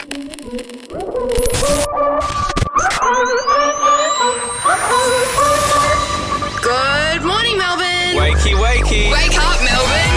Good morning, Melbourne. Wakey, wakey. Wake up, Melbourne.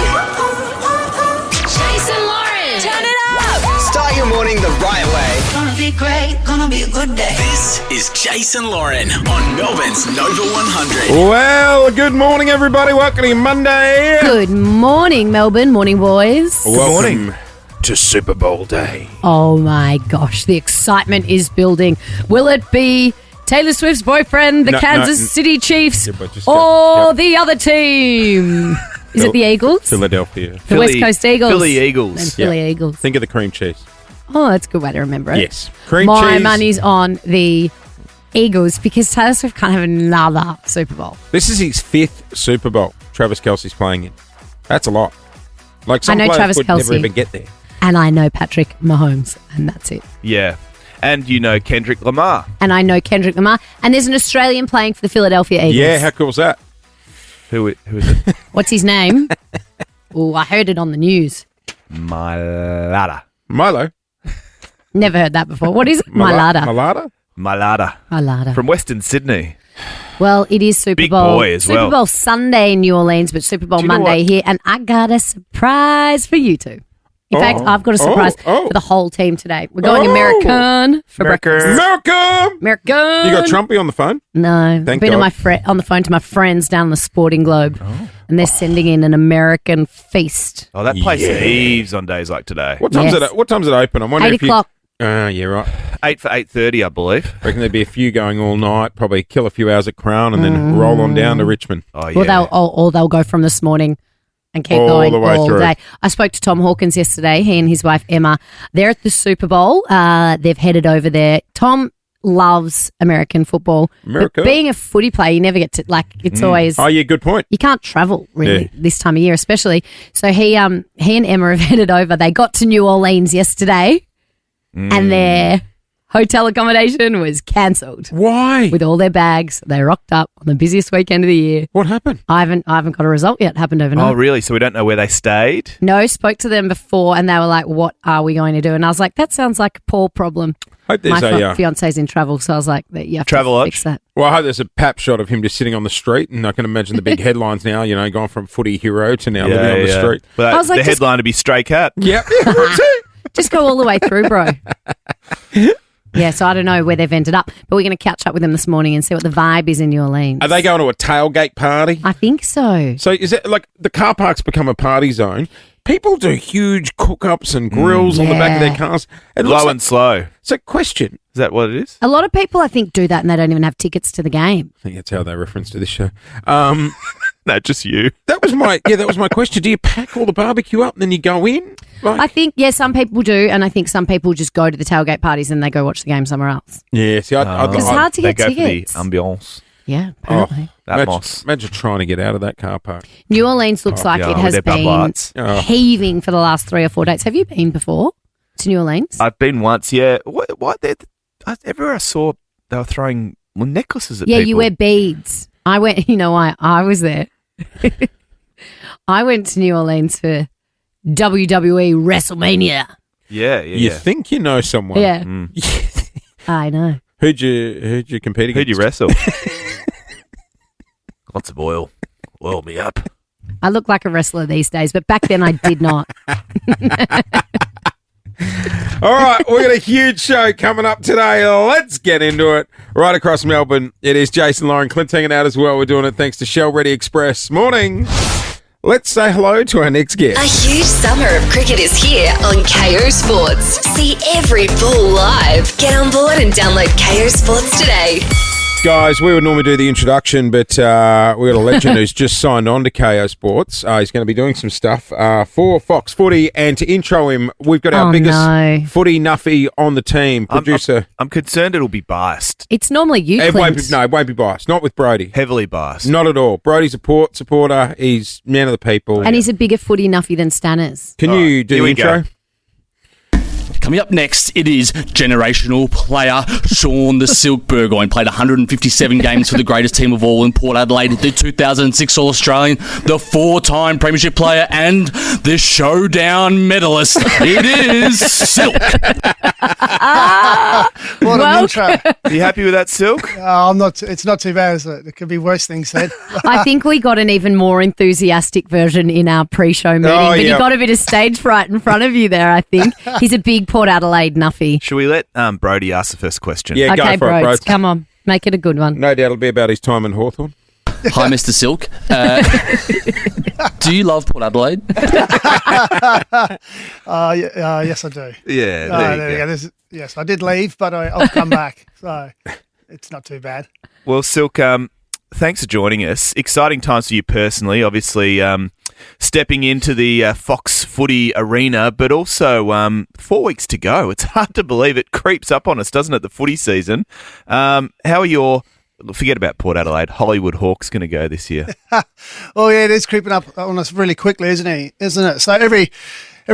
Jase and Lauren. Turn it up. Start your morning the right way. Gonna be great, gonna be a good day. This is Jase and Lauren on Melbourne's Nova 100. Well, good morning, everybody. Welcome to Monday. Good morning, Melbourne. Morning, boys. Welcome to Super Bowl day. Oh, my gosh. The excitement is building. Will it be Taylor Swift's boyfriend, the Kansas City Chiefs, or the other team? Is it the Eagles? Philadelphia. The West Coast Eagles. Philly Eagles. And Philly Eagles. Think of the cream cheese. Oh, that's a good way to remember it. Yes. Cream My cheese. money's on the Eagles because Taylor Swift can't have another Super Bowl. This is his 5th Super Bowl Travis Kelce's playing in. That's a lot. Like some I know players Travis would Kelce. never even get there. And I know Patrick Mahomes, and that's it. Yeah. And you know Kendrick Lamar. And I know Kendrick Lamar. And there's an Australian playing for the Philadelphia Eagles. Yeah, how cool is that? Who is it? What's his name? Oh, I heard it on the news. Malada. Milo. Never heard that before. What is it? Malada. Malada. From Western Sydney. Well, it is Super Big Bowl. boy as Super well. Bowl Sunday in New Orleans, but Super Bowl Do you know Monday what? here. And I got a surprise for you two. In fact, I've got a surprise for the whole team today. We're going American for breakfast. America! American. You got Trumpy on the phone? No. Thank I've been God. on the phone to my friends down the Sporting Globe, and they're sending in an American feast. Oh, that place Yeah. heaves on days like today. What time's Yes. it? What time's it open? I'm wondering 8 if you. o'clock. Yeah, right. 8 for 8:30, I believe. Reckon there'd be a few going all night. Probably kill a few hours at Crown and then roll on down to Richmond. Oh, yeah. Well, they'll go from this morning and keep All going the way all through. day. I spoke to Tom Hawkins yesterday. He and his wife Emma, they're at the Super Bowl. They've headed over there. Tom loves American football. America. But being a footy player, you never get to, it's always... Oh, yeah, good point. You can't travel really Yeah. this time of year, especially. So he and Emma have headed over. They got to New Orleans yesterday, and their hotel accommodation was cancelled Why? with all their bags. They rocked up on the busiest weekend of the year. What happened? I haven't got a result yet. It happened overnight. Oh, really? So we don't know where they stayed? No, spoke to them before, and they were like, "What are we going to do?" And I was like, "That sounds like a Paul problem." Hope My there's a. fiance's in travel, so I was like, "You have Travelodge? to fix that." Well, I hope there's a pap shot of him just sitting on the street, and I can imagine the big headlines now. You know, going from footy hero to now living on the street. But I was like, the just- headline would be Stray Cat. Yep. Just go all the way through, bro. Yeah, so I don't know where they've ended up, but we're going to catch up with them this morning and see what the vibe is in New Orleans. Are they going to a tailgate party? I think so. So is it like the car park's become a party zone? People do huge cook-ups and grills on the back of their cars. It looks Low like, and slow. it's a question. Is that what it is? A lot of people, I think, do that and they don't even have tickets to the game. I think that's how they reference to this show. No, just you. That was my question. Do you pack all the barbecue up and then you go in? Like, I think, yeah, some people do, and I think some people just go to the tailgate parties and they go watch the game somewhere else. yeah, see, I'd It's like- hard to They get go tickets. for the ambiance. Yeah, apparently. That moss. Imagine trying to get out of that car park. New Orleans looks like yeah, it with has their Bud been Lights. Oh. heaving for the last 3 or 4 days. Have you been before to New Orleans? I've been once, yeah. What? Everywhere I saw, they were throwing necklaces at Yeah, people. you wear beads. I went, you know why? I was there. I went to New Orleans for WWE WrestleMania. Yeah. You think you know someone? Yeah, Mm. I know. Who'd you compete against? Who'd you wrestle? Lots of oil. Oil me up. I look like a wrestler these days, but back then I did not. All right, we've got a huge show coming up today. Let's get into it. Right across Melbourne, it is Jason Lauren. Clint's hanging out as well. We're doing it thanks to Shell Ready Express. Morning. Let's say hello to our next guest. A huge summer of cricket is here on KO Sports. See every ball live. Get on board and download KO Sports today. Guys, we would normally do the introduction, but we've got a legend who's just signed on to KO Sports. He's going to be doing some stuff for Fox Footy, and to intro him, we've got our biggest footy nuffy on the team, producer. I'm concerned it'll be biased. It's normally you, It Clint. won't be biased. Not with Brody. Heavily biased. Not at all. Brody's a supporter. He's man of the people. And he's a bigger footy nuffy than Stanners. Can you do here the we intro? go. Coming up next, it is generational player Sean the Silk Burgoyne. Played 157 games for the greatest team of all in Port Adelaide, the 2006 All-Australian, the 4-time Premiership player, and the showdown medalist. It is Silk. What an intro. Are you happy with that, Silk? I'm not. It's not too bad, is it? There could be worse things said. I think we got an even more enthusiastic version in our pre-show meeting, but you got a bit of stage fright in front of you there, I think. He's a big Port Adelaide nuffy. Should we let Brody ask the first question? Yeah, okay, go for it, Brods. Come on. Make it a good one. No doubt it'll be about his time in Hawthorn. Hi, Mr. Silk. Do you love Port Adelaide? Yes, I do. Yeah, there you go. Yes, I did leave, but I'll come back, so it's not too bad. Well, Silk, thanks for joining us. Exciting times for you personally, obviously stepping into the Fox Footy arena, but also 4 weeks to go. It's hard to believe it creeps up on us, doesn't it, the footy season? How are your... Forget about Port Adelaide. Hollywood Hawks going to go this year. Oh, yeah, it is creeping up on us really quickly, isn't it? So every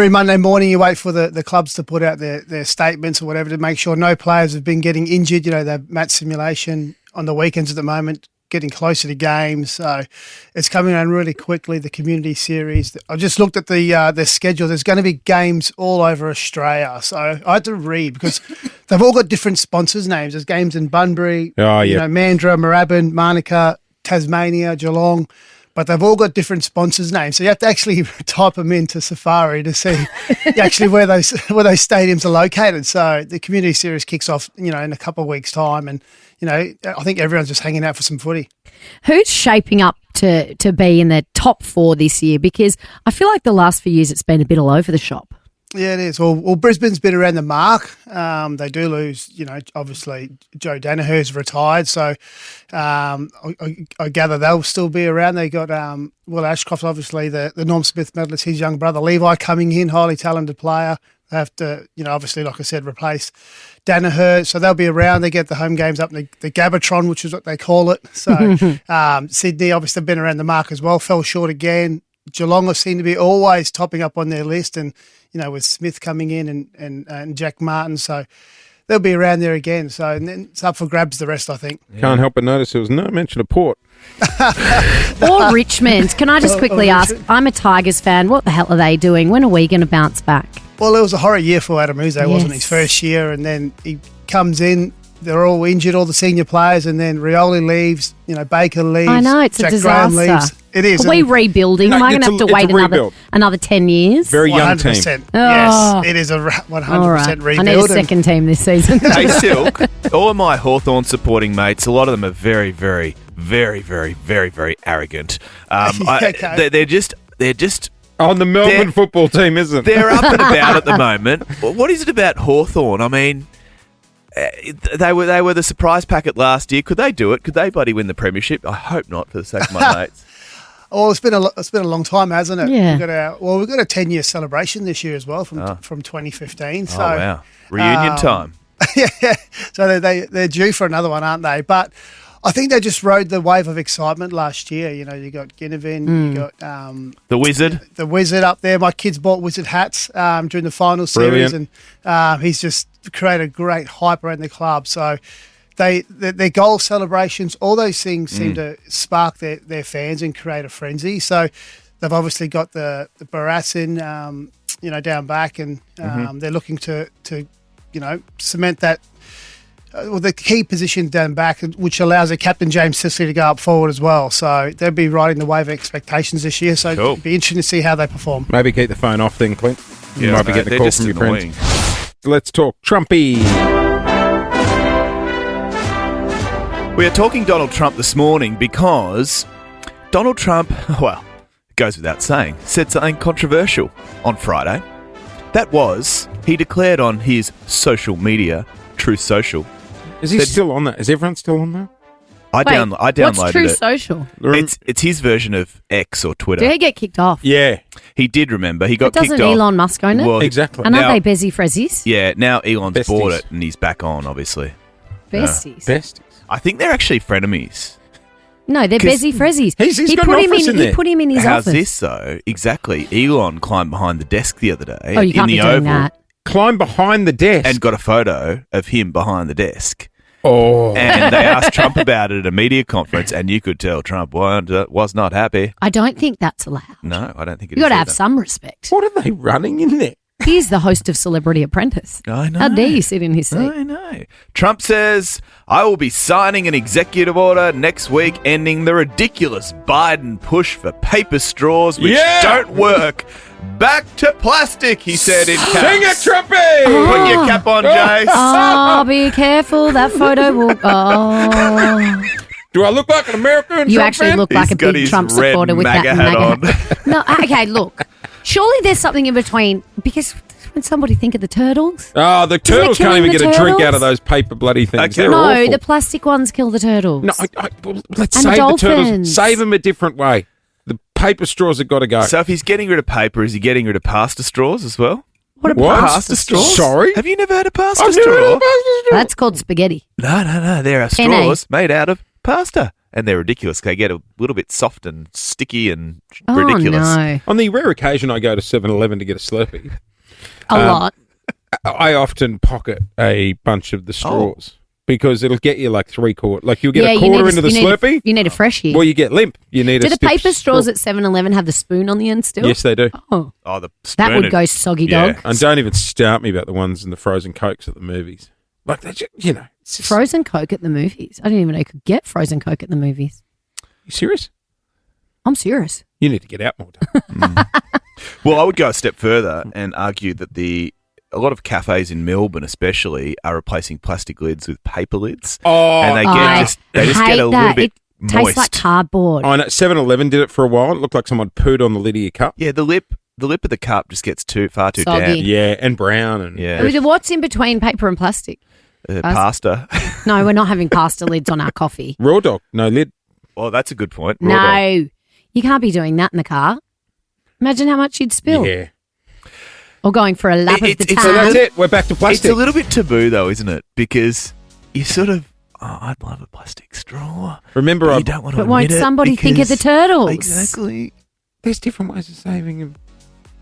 Monday morning you wait for the clubs to put out their statements or whatever to make sure no players have been getting injured. You know, they're match simulation on the weekends at the moment, getting closer to games. So it's coming around really quickly, the community series. I just looked at the schedule. There's going to be games all over Australia. So I had to read because they've all got different sponsors' names. There's games in Bunbury, Mandurah, Moorabbin, Manuka, Tasmania, Geelong. But they've all got different sponsors' names. So you have to actually type them into Safari to see actually where those stadiums are located. So the community series kicks off, in a couple of weeks' time. And, I think everyone's just hanging out for some footy. Who's shaping up to be in the top 4 this year? Because I feel like the last few years it's been a bit all over the shop. Yeah, it is. Well, Brisbane's been around the mark. They do lose, obviously Joe Danaher's retired. So I gather they'll still be around. They got Will Ashcroft, obviously, the Norm Smith medalist, his young brother Levi coming in, highly talented player. They have to, obviously, like I said, replace Danaher. So they'll be around. They get the home games up in the Gabbatron, which is what they call it. So Sydney, obviously, been around the mark as well, fell short again. Geelong seem to be always topping up on their list and, with Smith coming in and Jack Martin. So they'll be around there again. So and then it's up for grabs the rest, I think. Yeah. Can't help but notice there was no mention of Port. Or Richmond. Can I just quickly ask, I'm a Tigers fan. What the hell are they doing? When are we going to bounce back? Well, it was a horror year for Adam Uze, wasn't his first year, and then he comes in, they're all injured, all the senior players, and then Rioli leaves, Baker leaves. I know, it's Jack a disaster. Graham leaves. It is. Are we rebuilding? Am I going to have to wait another 10 years? Very young 100%. team. Yes, it is a 100% rebuild. I need a second team this season. Hey, Silk, all of my Hawthorn supporting mates, a lot of them are very, very, very, very, very, very arrogant. Okay. They're just on the Melbourne football team, isn't it? They're up and about at the moment. What is it about Hawthorn? I mean, they were the surprise packet last year. Could they do it? Could they bloody win the premiership? I hope not, for the sake of my mates. Oh, it's been a long time, hasn't it? Yeah. We've got a 10-year celebration this year as well from 2015. So, wow. Reunion time. Yeah. So they're due for another one, aren't they? But I think they just rode the wave of excitement last year. You got Ginnivan, you got the Wizard up there. My kids bought Wizard hats during the final series, and he's just created great hype around the club. So their goal celebrations, all those things seem to spark their fans and create a frenzy. So they've obviously got the Barassin, down back, and they're looking to cement that. The key position down back, which allows their captain James Sicily to go up forward as well. So they'll be riding the wave of expectations this year. So it'll be interesting to see how they perform. Maybe keep the phone off then, Clint. You might be getting a call from your annoying friends. Let's talk Trumpy. We are talking Donald Trump this morning because Donald Trump, well, it goes without saying, said something controversial on Friday. That was, he declared on his social media, Truth Social. Is he still on that? Is everyone still on that? I downloaded what's Truth it. Social? It's his version of X or Twitter. Did he get kicked off? Yeah. He did, remember. He got kicked off. Doesn't Elon Musk own it? Well, exactly. And aren't they Bezzy Frezzies? Yeah, now Elon's Besties. bought it and he's back on, obviously. Besties. Besties. I think they're actually frenemies. No, they're Bezzy Frezzies. He's got an office in there. He put him in his How's office. this, though? Exactly. Elon climbed behind the desk the other day. Oh, you can't in be the doing Oval. that. climbed behind the desk. And got a photo of him behind the desk. Oh. And they asked Trump about it at a media conference, and you could tell Trump was not happy. I don't think that's allowed. No, I don't think it You is got to have either. some respect. What are they running in there? He's the host of Celebrity Apprentice. I know. How dare you sit in his seat? I know. Trump says, I will be signing an executive order next week ending the ridiculous Biden push for paper straws which don't work. Back to plastic, he said in caps. Sing it, Trumpy! Put your cap on, Jase. Oh, be careful. That photo will... Oh. Do I look like an American? You Trump actually fan? look like He's a got big his Trump red supporter with MAGA that hat MAGA hat. No, okay, look. Surely there's something in between, because when somebody think of the turtles... Oh, the Isn't it turtles can't killing even the get a drink turtles? out of those paper bloody things. Okay. They're No, awful. the plastic ones kill the turtles. No, well, let's And save the turtles. dolphins. Save them a different way. The paper straws have got to go. So if he's getting rid of paper, is he getting rid of pasta straws as well? What a What? Pasta straws? Sorry? Have you never had a pasta I've never straw? had a pasta straw. That's called spaghetti. No. There are Penne. straws made out of pasta. And they're ridiculous. They get a little bit soft and sticky and Oh, ridiculous. no. On the rare occasion I go to 7-Eleven to get a Slurpee, A lot. I often pocket a bunch of the straws because it'll get you like 3/4. Like you'll get a you quarter need into the you need Slurpee. You need a freshie. Well, you get limp. You need Do a the stiff paper straws straw. at 7-Eleven have the spoon on the end still? Yes, they do. Oh, Oh, the that would spoon go and- soggy Yeah. dog. And don't even start me about the ones in the frozen Cokes at the movies. Like, they just, it's just, Frozen Coke at the movies. I didn't even know you could get frozen Coke at the movies. you serious? I'm serious. You need to get out more. Dave. Well, I would go a step further and argue that a lot of cafes in Melbourne, especially, are replacing plastic lids with paper lids, Oh, and they I just get hate a little that. bit It tastes moist. like cardboard. I know 7-Eleven did it for a while. It looked like someone pooed on the lid of your cup. Yeah, the lip of the cup just gets far too Soggy. damp. Yeah, and brown. And Yeah. What's in between paper and plastic? Pasta. No, we're not having pasta lids on our coffee. Raw dog, no lid. Well, that's a good point. Raw dog. No, you can't be doing that in the car. Imagine how much you'd spill. Yeah. Or going for a lap of It's- the it's So town. that's it. We're back to It's plastic. a little bit taboo, though, isn't it? Because you sort of, I'd love a plastic straw. Remember, But I you don't want to But won't admit it somebody think of the because- turtles? Exactly. there's different ways of saving them.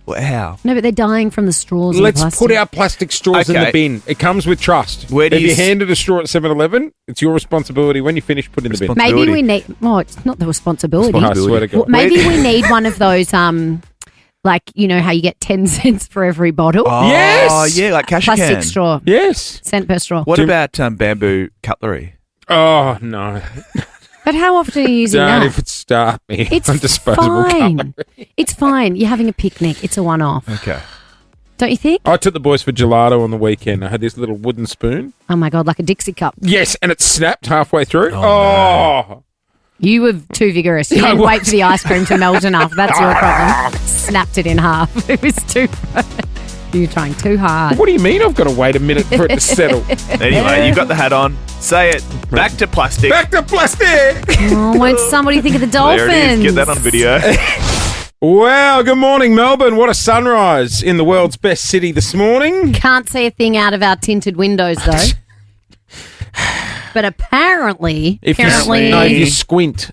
Well, how? No, but they're dying from the straws. Let's and the put plastic. our plastic straws in Okay. the bin. It comes with trust. Where do if you you s- handed a straw at 7-Eleven, it's your responsibility. When you finish, put in the bin. Maybe we need. Oh, it's not the responsibility. I swear to Well, God. maybe we need one of those. Like you know how you get 10 cents for every bottle. Oh, Yes! yeah, like cash Plastic can. straw. Yes. Cent per straw. What about bamboo cutlery? Oh, no. But how often are you using Don't that? if it start me. It's on disposable fine. cutlery. It's fine. You're having a picnic. It's a one-off. Okay. Don't you think? I took the boys for gelato on the weekend. I had this little wooden spoon. Oh my God, like a Dixie cup. Yes, and it snapped halfway through. Oh. You were too vigorous. You I didn't wait was. for the ice cream to melt enough. That's your problem. Snapped it in half. It was too... You're trying too hard. What do you mean I've got to wait a minute for it to settle? Anyway, you've got the hat on. Say it. Back to plastic. Back to plastic! Oh, won't somebody think of the dolphins? There it is. Get that on video. Wow, good morning, Melbourne. What a sunrise in the world's best city this morning. Can't see a thing out of our tinted windows, though. But apparently, If you squint.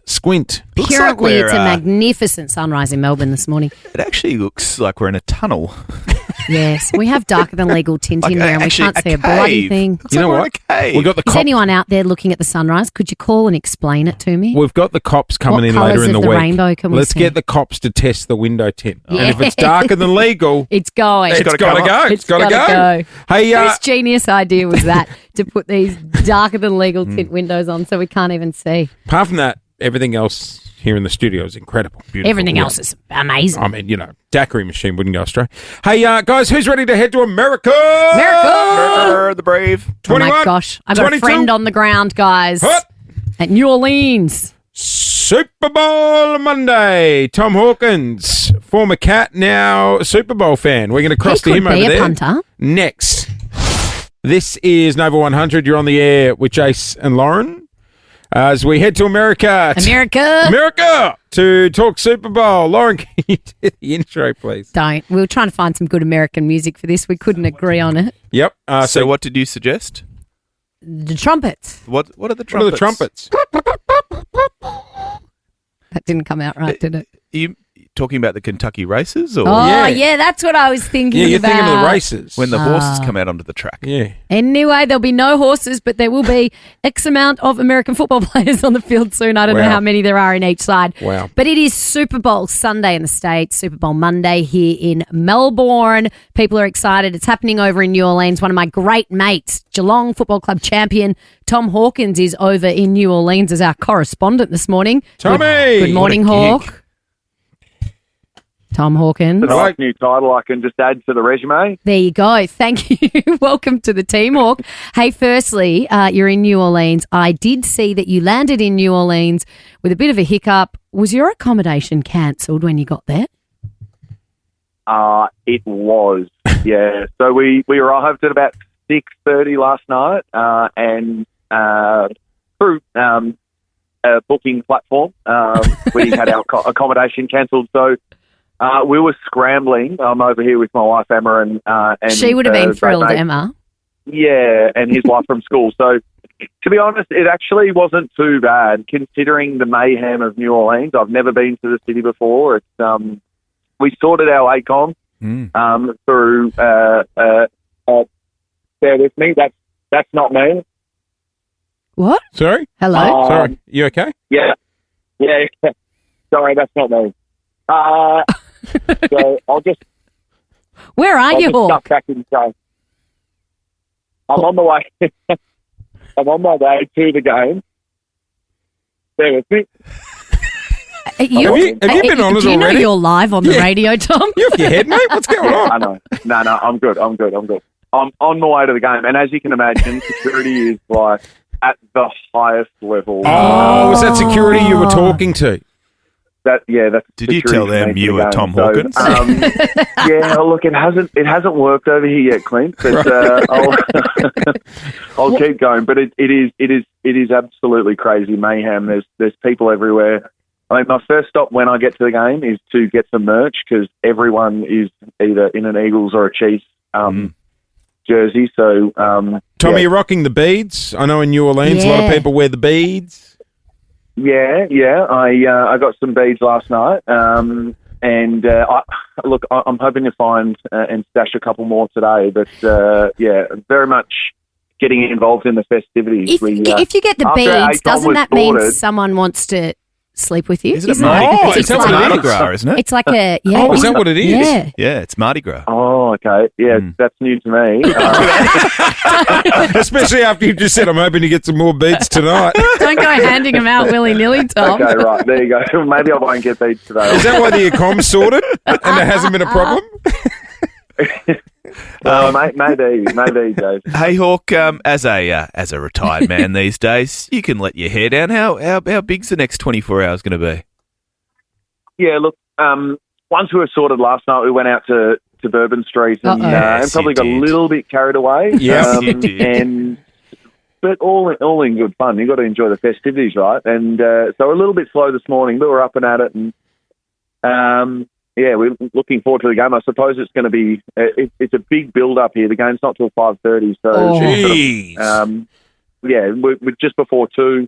Looks like apparently we're, it's a magnificent sunrise in Melbourne this morning. It actually looks like we're in a tunnel. Yes, we have darker than legal tint in Like, there, and we actually, can't a see a bloody cave. thing. Looks You know like we're what? in a cave. We've got the Is cop- anyone out there looking at the sunrise? Could you call and explain it to me? We've got the cops coming What in colours later in of the the week. rainbow can we Let's see? get the cops to test the window tint. And if Yeah. it's darker than legal, It's going. it's got to gotta go. go. It's got to gotta go. Hey, Whose genius idea was that to put these darker than legal tint windows on so we can't even see? apart from that, everything else here in the studio is incredible. Beautiful. Everything else is amazing. I mean, daiquiri machine wouldn't go astray. Hey, guys, who's ready to head to America? America, the brave. 21, Oh my gosh. I've got 22. a friend on the ground, guys. Hut. At New Orleans. Super Bowl Monday. Tom Hawkins, former Cat, now Super Bowl fan. We're going to cross He to could him be over a there. punter. Next. This is Nova 100. You're on the air with Jase and Lauren as we head to America. America to talk Super Bowl. Lauren, can you do the intro, please? Don't. We were trying to find some good American music for this. We couldn't agree on it. Yep. So what did you suggest? The trumpets. What are the What are trumpets? the trumpets? That didn't come out right, did it? talking about the Kentucky races? Or Oh, yeah, that's what I was thinking Yeah, you're about. thinking of the races. when the horses come out onto the track? Yeah. Anyway, there'll be no horses, but there will be X amount of American football players on the field soon. I don't know Wow. how many there are in each side. Wow. But it is Super Bowl Sunday in the States, Super Bowl Monday here in Melbourne. People are excited. It's happening over in New Orleans. One of my great mates, Geelong Football Club champion, Tom Hawkins, is over in New Orleans as our correspondent this morning. Tommy! Good morning, What a gig. Hawk. Tom Hawkins. A nice new title I can just add to the resume. There you go. Thank you. Welcome to the team, Hawk. Hey, firstly, you're in New Orleans. I did see that you landed in New Orleans with a bit of a hiccup. Was your accommodation cancelled when you got there? It was, yeah. So we arrived at about 6:30 last night, and through a booking platform, we had our accommodation cancelled. So we were scrambling. I'm over here with my wife Emma, and She would have been thrilled, mate. Emma. Yeah, and his wife from school. So, to be honest, it actually wasn't too bad considering the mayhem of New Orleans. I've never been to the city before. It's we sorted our ACOM through. Bear with me. That's not me. What? Sorry? Hello? Sorry. You okay? Yeah. Sorry, that's not me. So I'll just. Where are I'll you, just Hawk? duck back inside. I'm on the way. I'm on my way to the game. Bear with me. Have you been on it Do you know already? you're live on the Yeah. radio, Tom? You off your head, mate? What's going on? I know. No, I'm good. I'm on my way to the game, and as you can imagine, security is like at the highest level. Oh, was that security you were talking to? That's Did you security tell for them me to you the were game. Tom So, Hawkins? yeah, look, it hasn't worked over here yet, Clint. But I'll keep going. But it is absolutely crazy mayhem. There's people everywhere. I mean, my first stop when I get to the game is to get some merch because everyone is either in an Eagles or a Chiefs jersey. So, Tommy, you're rocking the beads. I know in New Orleans a lot of Yeah. people wear the beads. Yeah. I got some beads last night, and I'm hoping to find and stash a couple more today. But very much getting involved in the festivities. If you get the after beads, ACOM doesn't was that mean sorted- someone wants to sleep with you? Isn't it Mardi Oh, Gras? is It's that what it Mardi is? Gras, isn't it? It's like a Oh, is that what it is? Yeah. Yeah, it's Mardi Gras. Oh, okay. Yeah, that's new to me. Especially after you just said, I'm hoping to get some more beads tonight. Don't go handing them out willy nilly, Tom. Okay, right. There you go. Maybe I won't get these today. Is that why the accom's sorted and there hasn't been a problem? Maybe, Dave. Hey Hawk, as a retired man these days, you can let your hair down. How big's the next 24 hours going to be? Yeah, look, once we were sorted last night, we went out to Bourbon Street and Yes, probably you got a did. little bit carried away. Yes, you did. But all in good fun. You've got to enjoy the festivities, right? And so a little bit slow this morning, but we're up and at it. And, we're looking forward to the game. I suppose it's going to be it's a big build-up here. The game's not till 5:30. So, Jeez. we're just before 2.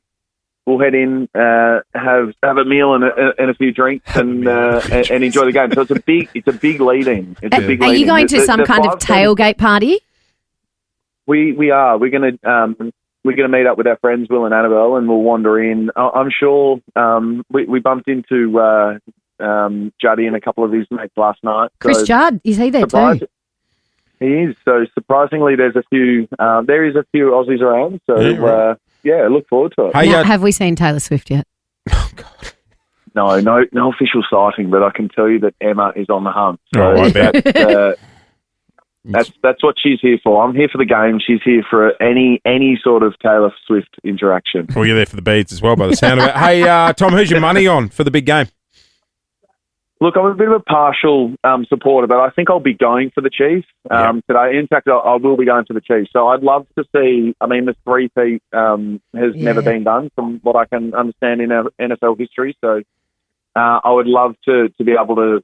We'll head in, have a meal and a few drinks, and enjoy the game. So it's a big lead-in. It's a big Are you lead-in. going to The some kind of 5:30 tailgate party? We are. We're gonna meet up with our friends Will and Annabelle, and we'll wander in. I'm sure we bumped into Juddy and a couple of his mates last night. Chris Judd, is he there too? He is. So surprisingly, there is a few Aussies around. So look forward to it. Hey, Now, have we seen Taylor Swift yet? No official sighting, but I can tell you that Emma is on the hunt. So Oh, I bet. that's what she's here for. I'm here for the game. She's here for any sort of Taylor Swift interaction. Well, you're there for the beads as well, by the sound of it. Hey, Tom, who's your money on for the big game? Look, I'm a bit of a partial supporter, but I think I'll be going for the Chiefs today. In fact, I will be going for the Chiefs. So I'd love to see, the three-peat has never been done from what I can understand in our NFL history. So I would love to be able to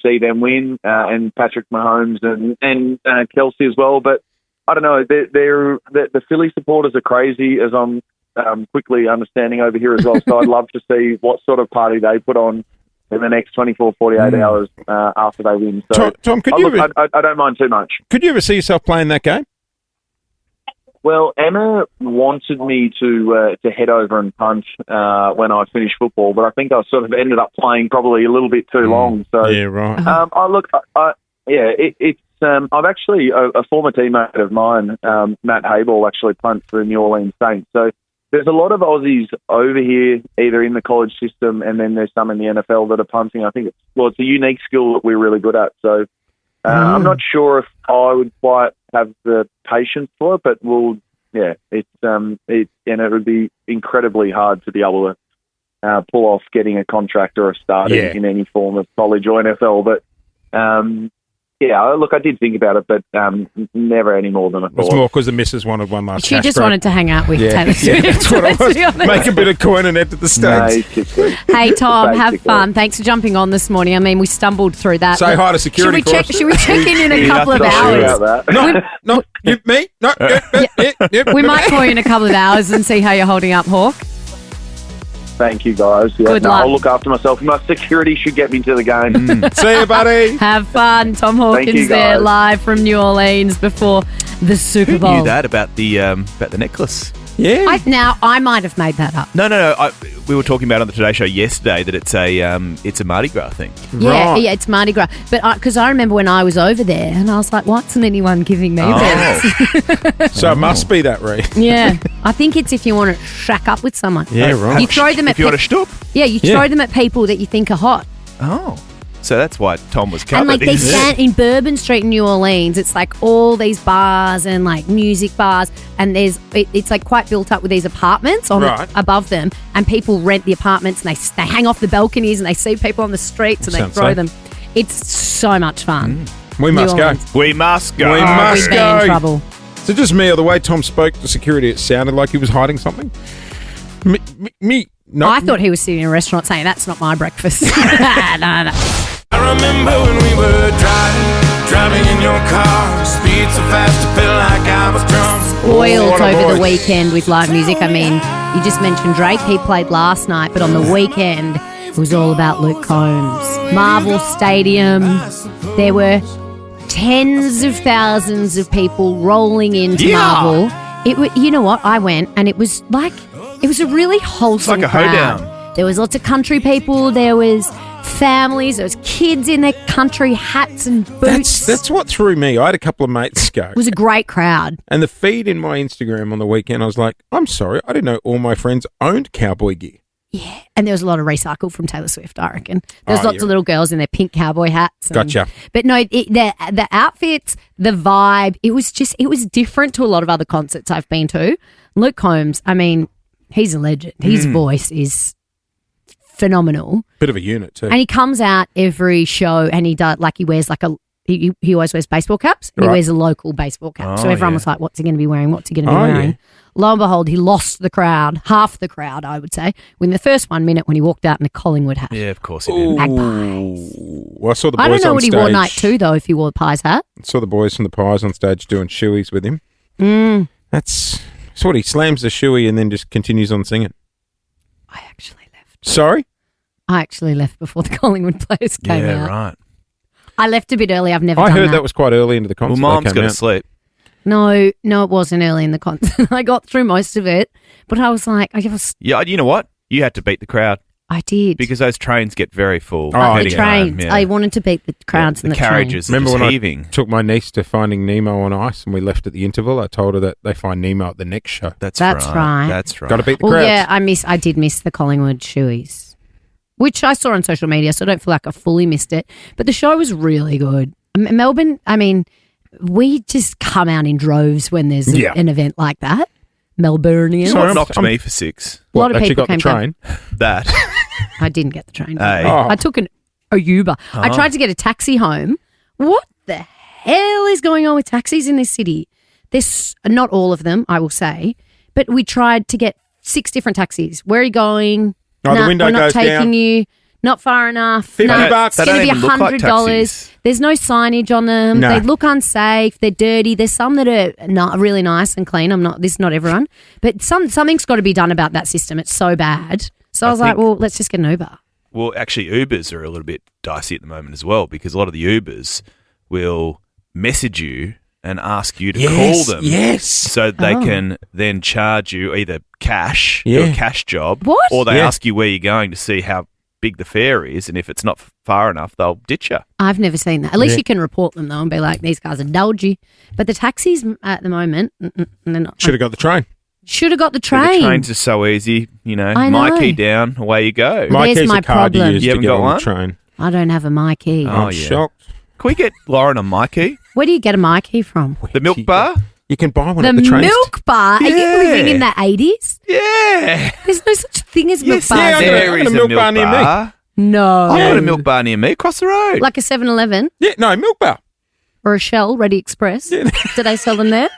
see them win and Patrick Mahomes and Kelsey as well. But I don't know, the Philly supporters are crazy, as I'm quickly understanding over here as well. So I'd love to see what sort of party they put on in the next 24, 48 hours after they win. So, Tom, I don't mind too much. Could you ever see yourself playing that game? Well, Emma wanted me to head over and punt when I finished football, but I think I sort of ended up playing probably a little bit too long. So yeah, right. I've actually a former teammate of mine, Matt Hayball, actually punts for the New Orleans Saints. So there's a lot of Aussies over here, either in the college system, and then there's some in the NFL that are punting. I think it's a unique skill that we're really good at. So I'm not sure if I would quite have the patience for it, but it would be incredibly hard to be able to pull off getting a contract or a start in any form of college or NFL. But I did think about it, but never any more than I thought. It's more because the missus wanted one last. She just wanted to hang out with Taylor Swift. Yeah, that's what it was. Make a bit of coin and head to the States. Hey, Tom, have fun. Thanks for jumping on this morning. I mean, we stumbled through that. Say hi to security for us. Should we check in a couple of hours? No, me? No. We might call you in a couple of hours and see how you're holding up, Hawk. Thank you, guys. Good luck. I'll look after myself. My security should get me to the game. See you, buddy. Have fun. Tom Hawkins there, live from New Orleans before the Super Bowl. Who knew that about the necklace? Yeah. I might have made that up. No. We were talking about on the Today Show yesterday that it's a Mardi Gras thing. Yeah, it's Mardi Gras. But because I remember when I was over there, and I was like, "Why isn't anyone giving me this?" So it must be that, Reed. Yeah, I think it's if you want to shack up with someone. Yeah, right. You throw them at if you want to shtup. Yeah, you throw them at people that you think are hot. Oh. So that's why Tom was covered. And like they stand in Bourbon Street in New Orleans, it's like all these bars and like music bars, and it's like quite built up with these apartments on above them, and people rent the apartments and they hang off the balconies and they see people on the streets and they throw them. It's so much fun. We must go. We must go. We must go. go. In trouble. So just me or the way Tom spoke to security, it sounded like he was hiding something. Me. No. I thought he was sitting in a restaurant saying, "That's not my breakfast." No. I remember when we were driving in your car, speed so fast it felt like I was drunk. Spoiled over the weekend with live music. I mean, you just mentioned Drake. He played last night, but on the weekend it was all about Luke Combs. Marvel Stadium. There were tens of thousands of people rolling into Marvel. You know what? I went and it was a really wholesome like a crowd. hoedown. There was lots of country people. There was families. There was kids in their country hats and boots. That's what threw me. I had a couple of mates go. It was a great crowd. And the feed in my Instagram on the weekend, I was like, I'm sorry, I didn't know all my friends owned cowboy gear. Yeah, and there was a lot of recycled from Taylor Swift, I reckon. There's lots of little girls in their pink cowboy hats. Gotcha. But no, the outfits, the vibe, it was different to a lot of other concerts I've been to. Luke Combs, I mean, he's a legend. His voice is phenomenal. Bit of a unit too. And he comes out every show and he wears he always wears baseball caps. And He wears a local baseball cap. So everyone was like, what's he going to be wearing? What's he going to be wearing? Yeah. Lo and behold, he lost the crowd, half the crowd, I would say, in the first 1 minute when he walked out in a Collingwood hat. Yeah, of course he did. Magpies. Well, I saw the boys on stage. I don't know what he wore night 2, though, if he wore the Pies hat. I saw the boys from the Pies on stage doing shoeies with him. That's what he slams the shoey and then just continues on singing. I actually left. Sorry? I actually left before the Collingwood players came out. Yeah, right. I left a bit early. I've never I done heard that was quite early into the concert. Well, Mom's got to sleep. No, it wasn't early in the concert. I got through most of it, but I was like, Yeah, you know what? You had to beat the crowd. I did. Because those trains get very full. The trains. I wanted to beat the crowds in the carriages. train. Remember when I took my niece to Finding Nemo on ice and we left at the interval? I told her that they find Nemo at the next show. That's right. That's right. Got to beat the crowds. Yeah, I did miss the Collingwood shoeies, which I saw on social media, so I don't feel like I fully missed it. But the show was really good. Melbourne, I mean, we just come out in droves when there's an event like that. Melburnians. Someone knocked me for 6. A lot of people got the train? That. I didn't get the train. Hey. I took a Uber. I tried to get a taxi home. What the hell is going on with taxis in this city? There's not all of them, I will say, but we tried to get 6 different taxis. Where are you going? The window we're not goes taking down. you. Not far enough. $50. It's going to be $100. There's no signage on them. No. They look unsafe. They're dirty. There's some that are not really nice and clean. This is not everyone, but something's got to be done about that system. It's so bad. So I was like, well, let's just get an Uber. Well, actually, Ubers are a little bit dicey at the moment as well because a lot of the Ubers will message you and ask you to call them. Yes. So they can then charge you either cash, do Yeah. a cash job, What? or they Yeah. ask you where you're going to see how big the fare is, and if it's not far enough, they'll ditch you. I've never seen that. At least you can report them though and be like, these guys are dodgy. But the taxis at the moment, they're not. Should have got the train. Should have got the The train. trains are so easy, I know. my key down, away you go. My There's key's my a card problem. you use You to haven't get got on one? the train. I don't have a my key. Oh, I'm yeah. shocked. Can we get Lauren a my key? Where do you get a my key from? The milk bar? You can buy one The at the train. milk bar? Are you Yeah. living in the 80s? Yeah. There's no such thing as milk Yes, bars. I got there a is a milk milk bar near me. bar. No. I've got a milk bar near me across the road. Like a 7-Eleven Yeah, no, milk bar. or a Shell Ready Express. Do they sell them there?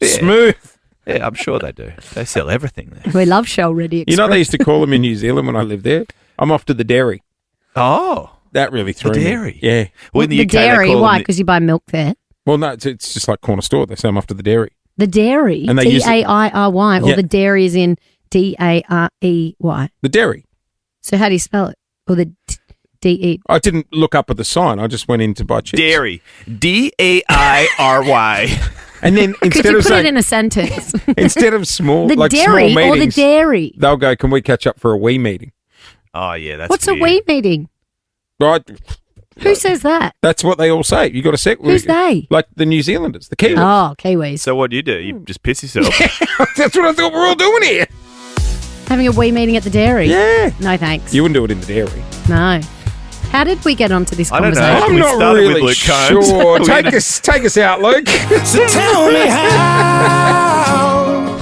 Smooth. Yeah, I'm sure they do. They sell everything there. We love Shell Ready Express. You know what they used to call them in New Zealand when I lived there? I'm off to the dairy. Oh. That really threw me. dairy? Yeah. Well, in the the UK, they dairy, call why? them Because you buy milk there. Well, no, it's just like corner store. They say I'm off to the dairy. The dairy, And they use it- D-A-I-R-Y, or Yeah. the dairy is in D-A-R-E-Y. The dairy. So how do you spell it? Or the D-E? I didn't look up at the sign. I just went in to buy chips. dairy. D-A-I-R-Y. And then Could instead you of put it saying, in a sentence? instead of small, The like dairy small or the meetings, dairy? they'll go, can we catch up for a wee meeting? Oh, yeah, that's What's weird. a wee meeting? Right. Who says that? That's what they all say. You got to set. Who's they? Like the New Zealanders, the Kiwis. Oh, Kiwis. So what do? You just piss yourself? That's what I thought we're all doing here. Having a wee meeting at the dairy? Yeah. No, thanks. You wouldn't do it in the dairy. No. How did we get onto this I don't know. conversation? I'm We not started with really Luke Combs. sure. We take ended- us out, Luke. So tell me how.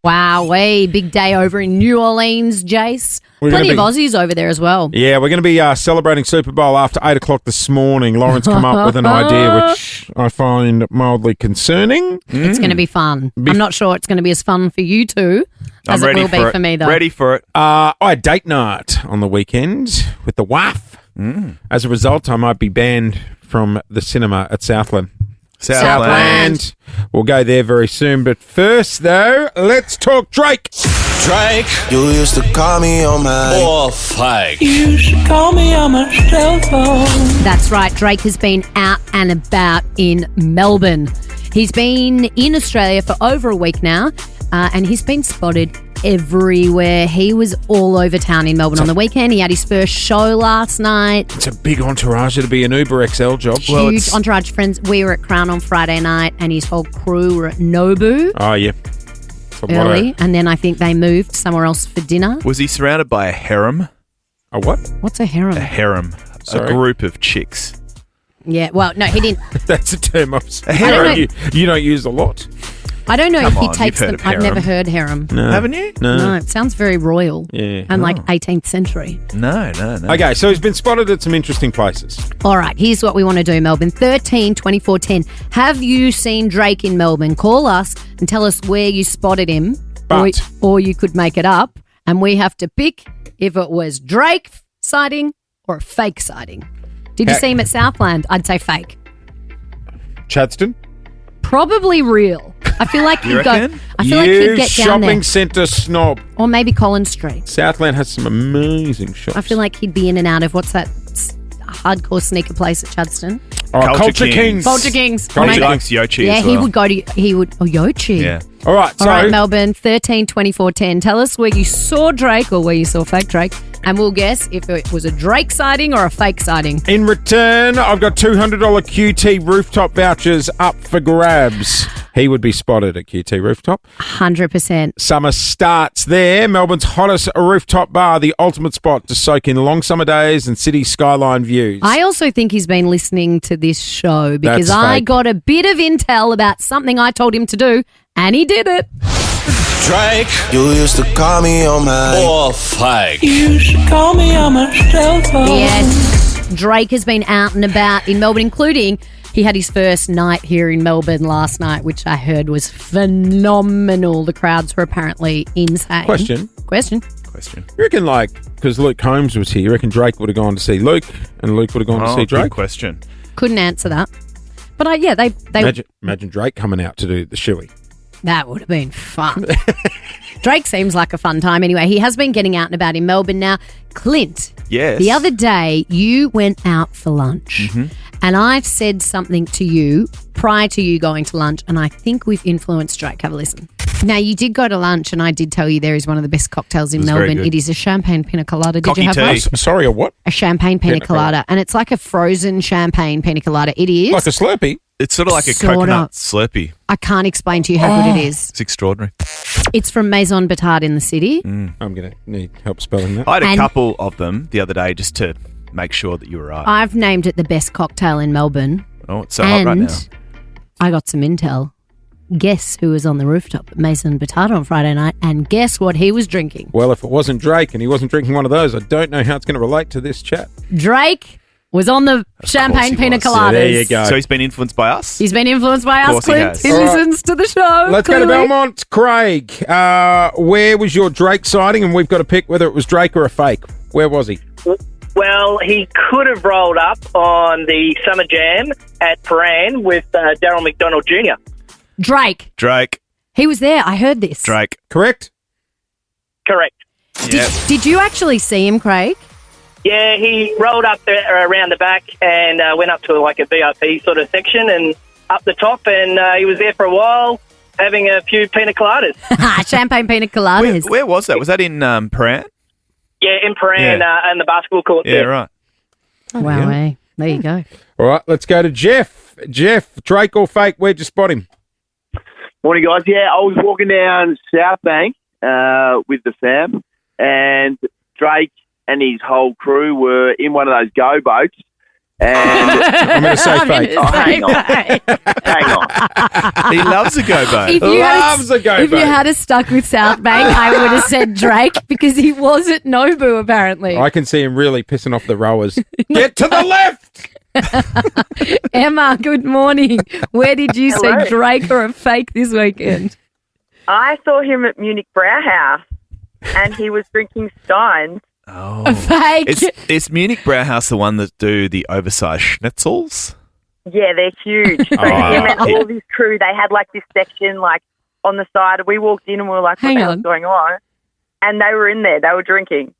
Wowee, big day over in New Orleans, Jase. We're Plenty of gonna Aussies over there as well. Yeah, we're going to be celebrating Super Bowl after 8 o'clock this morning. Lauren's come up with an idea which I find mildly concerning. It's going to be fun. I'm not sure it's going to be as fun for you two as I'm it ready will be for it. for me, though. Ready for it. I had date night on the weekend with the wife. As a result, I might be banned from the cinema at Southland. Southland. We'll go there very soon. But first, though, let's talk Drake. Drake, You used to call me on my Or fake. you should call me on my cell phone. That's right. Drake has been out and about in Melbourne. He's been in Australia for over a week now, and he's been spotted everywhere. He was all over town in Melbourne on the weekend. He had his first show last night. It's a big entourage. It'll be an Uber XL job. Huge entourage friends. We were at Crown on Friday night, and his whole crew were at Nobu Oh, yeah. It's a lot early, of- and then I think they moved somewhere else for dinner. Was he surrounded by a harem? A what? What's a harem? A harem. Sorry? A group of chicks. Yeah, well, no, he didn't. That's a term harem. you don't use a lot. I don't know Come if he on, takes you've them. heard of I've never harem. heard harem. No. Haven't you? No, it sounds very royal. Yeah. And like 18th century. No. Okay, so he's been spotted at some interesting places. All right, here's what we want to do, Melbourne. 13 24 10. Have you seen Drake in Melbourne? Call us and tell us where you spotted him. But- Or you could make it up, and we have to pick if it was Drake sighting or a fake sighting. Did you Ha- see him at Southland? I'd say fake. Chadston? Probably real. I feel like You he'd go. reckon? I feel like he'd get down shopping there, centre snob. or maybe Collins Street. Southland has some amazing shops. I feel like he'd be in and out of what's that hardcore sneaker place at Chadston? Culture Kings. Culture Kings. Culture He Maybe- likes Yochi Yeah, as he well. would go to. He would. Oh, Yochi. Yeah. All right, All so right, Melbourne, 13 24 10. Tell us where you saw Drake or where you saw fake Drake, and we'll guess if it was a Drake sighting or a fake sighting. in return, I've got $200 QT rooftop vouchers up for grabs. He would be spotted at QT Rooftop. 100%. Summer starts there. Melbourne's hottest rooftop bar, the ultimate spot to soak in long summer days and city skyline views. I also think he's been listening to this show because That's I fake. got a bit of intel about something I told him to do, and he did it. Drake. You used to call me on my Or fake. You should call me on my cell phone. Yes, Drake has been out and about in Melbourne, including he had his first night here in Melbourne last night, which I heard was phenomenal. The crowds were apparently insane. Question. Question. Question. You reckon, like, because Luke Combs was here, you reckon Drake would have gone to see Luke and Luke would have gone to see Good Drake? question. Couldn't answer that. But they Imagine Drake coming out to do the shoey. that would have been fun. Drake seems like a fun time anyway. He has been getting out and about in Melbourne now. Clint, Yes. the other day you went out for lunch and I said something to you prior to you going to lunch and I think we've influenced Drake. Have a listen. Now, you did go to lunch and I did tell you there is one of the best cocktails in was very Melbourne. good. It is a champagne pina colada. Did Cocky you have tea. one? Sorry, a what? A champagne pina colada. And it's like a frozen champagne pina colada. It is. Like a Slurpee? It's sort of like a Sort coconut of. Slurpee. I can't explain to you how good it is. It's extraordinary. It's from Maison Batard in the city. I'm going to need help spelling that. I had a And- couple of them the other day just to make sure that you were right. I've named it the best cocktail in Melbourne. Oh, it's so hot right and now. I got some intel. Guess who was on the rooftop at Maison Batard on Friday night? And guess what he was drinking? Well, if it wasn't Drake and he wasn't drinking one of those, I don't know how it's going to relate to this chat. Drake was on the champagne he pina was. coladas. There you go. So he's been influenced by us? He's been influenced by Of us, course he Clint. has. He All right. listens to the show. Let's go to clearly. Belmont. Craig, where was your Drake sighting? And we've got to pick whether it was Drake or a fake. Where was he? Well, he could have rolled up on the Summer Jam at Paran with Daryl McDonald Jr. Drake. Drake. He was there. I heard this. Drake. Correct? Correct. Yeah. Did you actually see him, Craig? Yeah, he rolled up there around the back and went up to like a VIP sort of section and up the top, and he was there for a while having a few pina coladas. Champagne pina coladas. Where was that? Was that in Paran? Yeah, in Paran and the basketball court. Yeah, there. right. Wow, eh? There you go. All right, let's go to Jeff. Jeff, Drake or fake, where'd you spot him? Morning, guys. Yeah, I was walking down South Bank with the fam, and Drake and his whole crew were in one of those go boats. And I'm going to say fake. hang on. Hang on. He loves a go boat. If you Loves a go If you boat. had us stuck with South Bank, I would have said Drake because he was at Nobu apparently. I can see him really pissing off the rowers. Get to the left! Emma, good morning. Where did you see Drake or a fake this weekend? I saw him at Munich Brauhaus and he was drinking Steins. Oh. A fake. Is Munich Brauhaus the one that do the oversized schnitzels? Yeah, they're huge. So him and all of his crew, they had like this section like on the side. We walked in and we were like, what the hell's going on? And they were in there. They were drinking.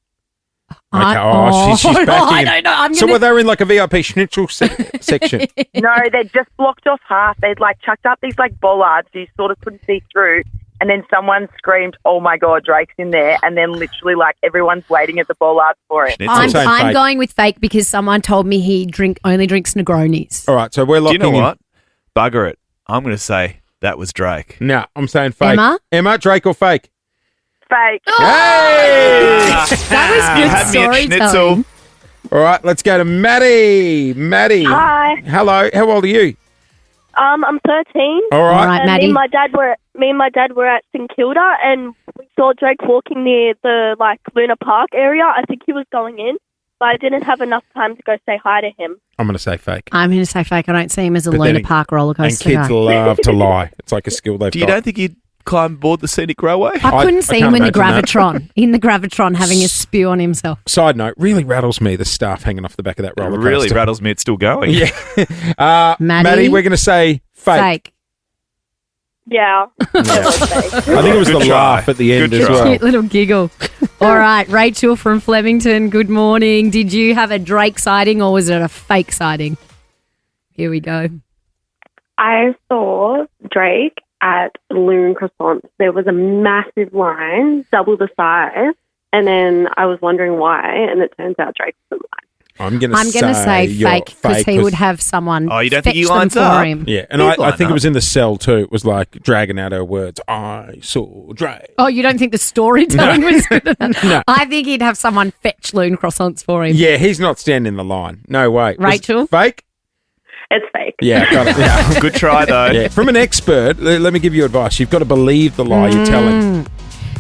Okay, she's back I in. don't know. I'm So gonna- were they in like a VIP schnitzel section? No, they'd just blocked off half. They'd like chucked up these like bollards so you sort of couldn't see through. And then someone screamed, oh my God, Drake's in there. And then literally like everyone's waiting at the bollards for him. I'm fake. going with fake because someone told me he only drinks Negronis. All right, so we're Do you locking know in. what? Bugger it. I'm going to say that was Drake. No, I'm saying fake. Emma? Drake or fake? Fake. Hey! That was You good had me at schnitzel. storytelling. All right, let's go to Maddie. Maddie. Hi. Hello, how old are you? I'm 13. All right. All right, And Maddie. me and my dad were at St Kilda, and we saw Drake walking near the like Luna Park area. I think he was going in, but I didn't have enough time to go say hi to him. I'm going to say fake. I'm going to say fake. I don't see him as a But Luna then- Park roller And coaster kids guy. love to lie. It's like a skill they've You got. don't think he'd climb aboard the scenic railway? I couldn't see can't him in the imagine that. Gravitron. In the Gravitron, having a spew on himself. Side note, really rattles me the stuff hanging off the back of that roller It coaster. really rattles me. It's still going. Yeah. Maddie? We're going to say fake. Fake. Yeah. I think it was Good the try. laugh at the end Good as try. well. Cute little giggle. All right, Rachel from Flemington, good morning. Did you have a Drake sighting or was it a fake sighting? Here we go. I saw Drake at Loon Croissants. There was a massive line, double the size, and then I was wondering why, and it turns out Drake was in line. I'm going to say you're fake because he would have someone Oh, you don't fetch think he them lines for up? him. Yeah, and He'd I line think it up. was in the cell too. It was like dragging out her words. I saw Drake. Oh, you don't think the storytelling was good enough? No. I think he'd have someone fetch Loon Croissants for him. Yeah, he's not standing in the line. No way. Was it Rachel? fake? It's fake. Yeah, got it. Yeah. Good try, though. Yeah. From an expert, let me give you advice. You've got to believe the lie you're telling.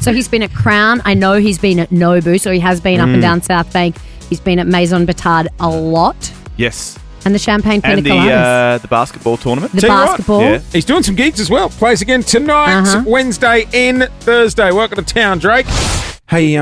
So he's been at Crown. I know he's been at Nobu, so he has been up and down South Bank. He's been at Maison Batard a lot. Yes. And the champagne pina And coladas. the basketball tournament. The Tell you what, basketball. Yeah. He's doing some gigs as well. Plays again tonight, Wednesday and Thursday. Welcome to town, Drake. Hey,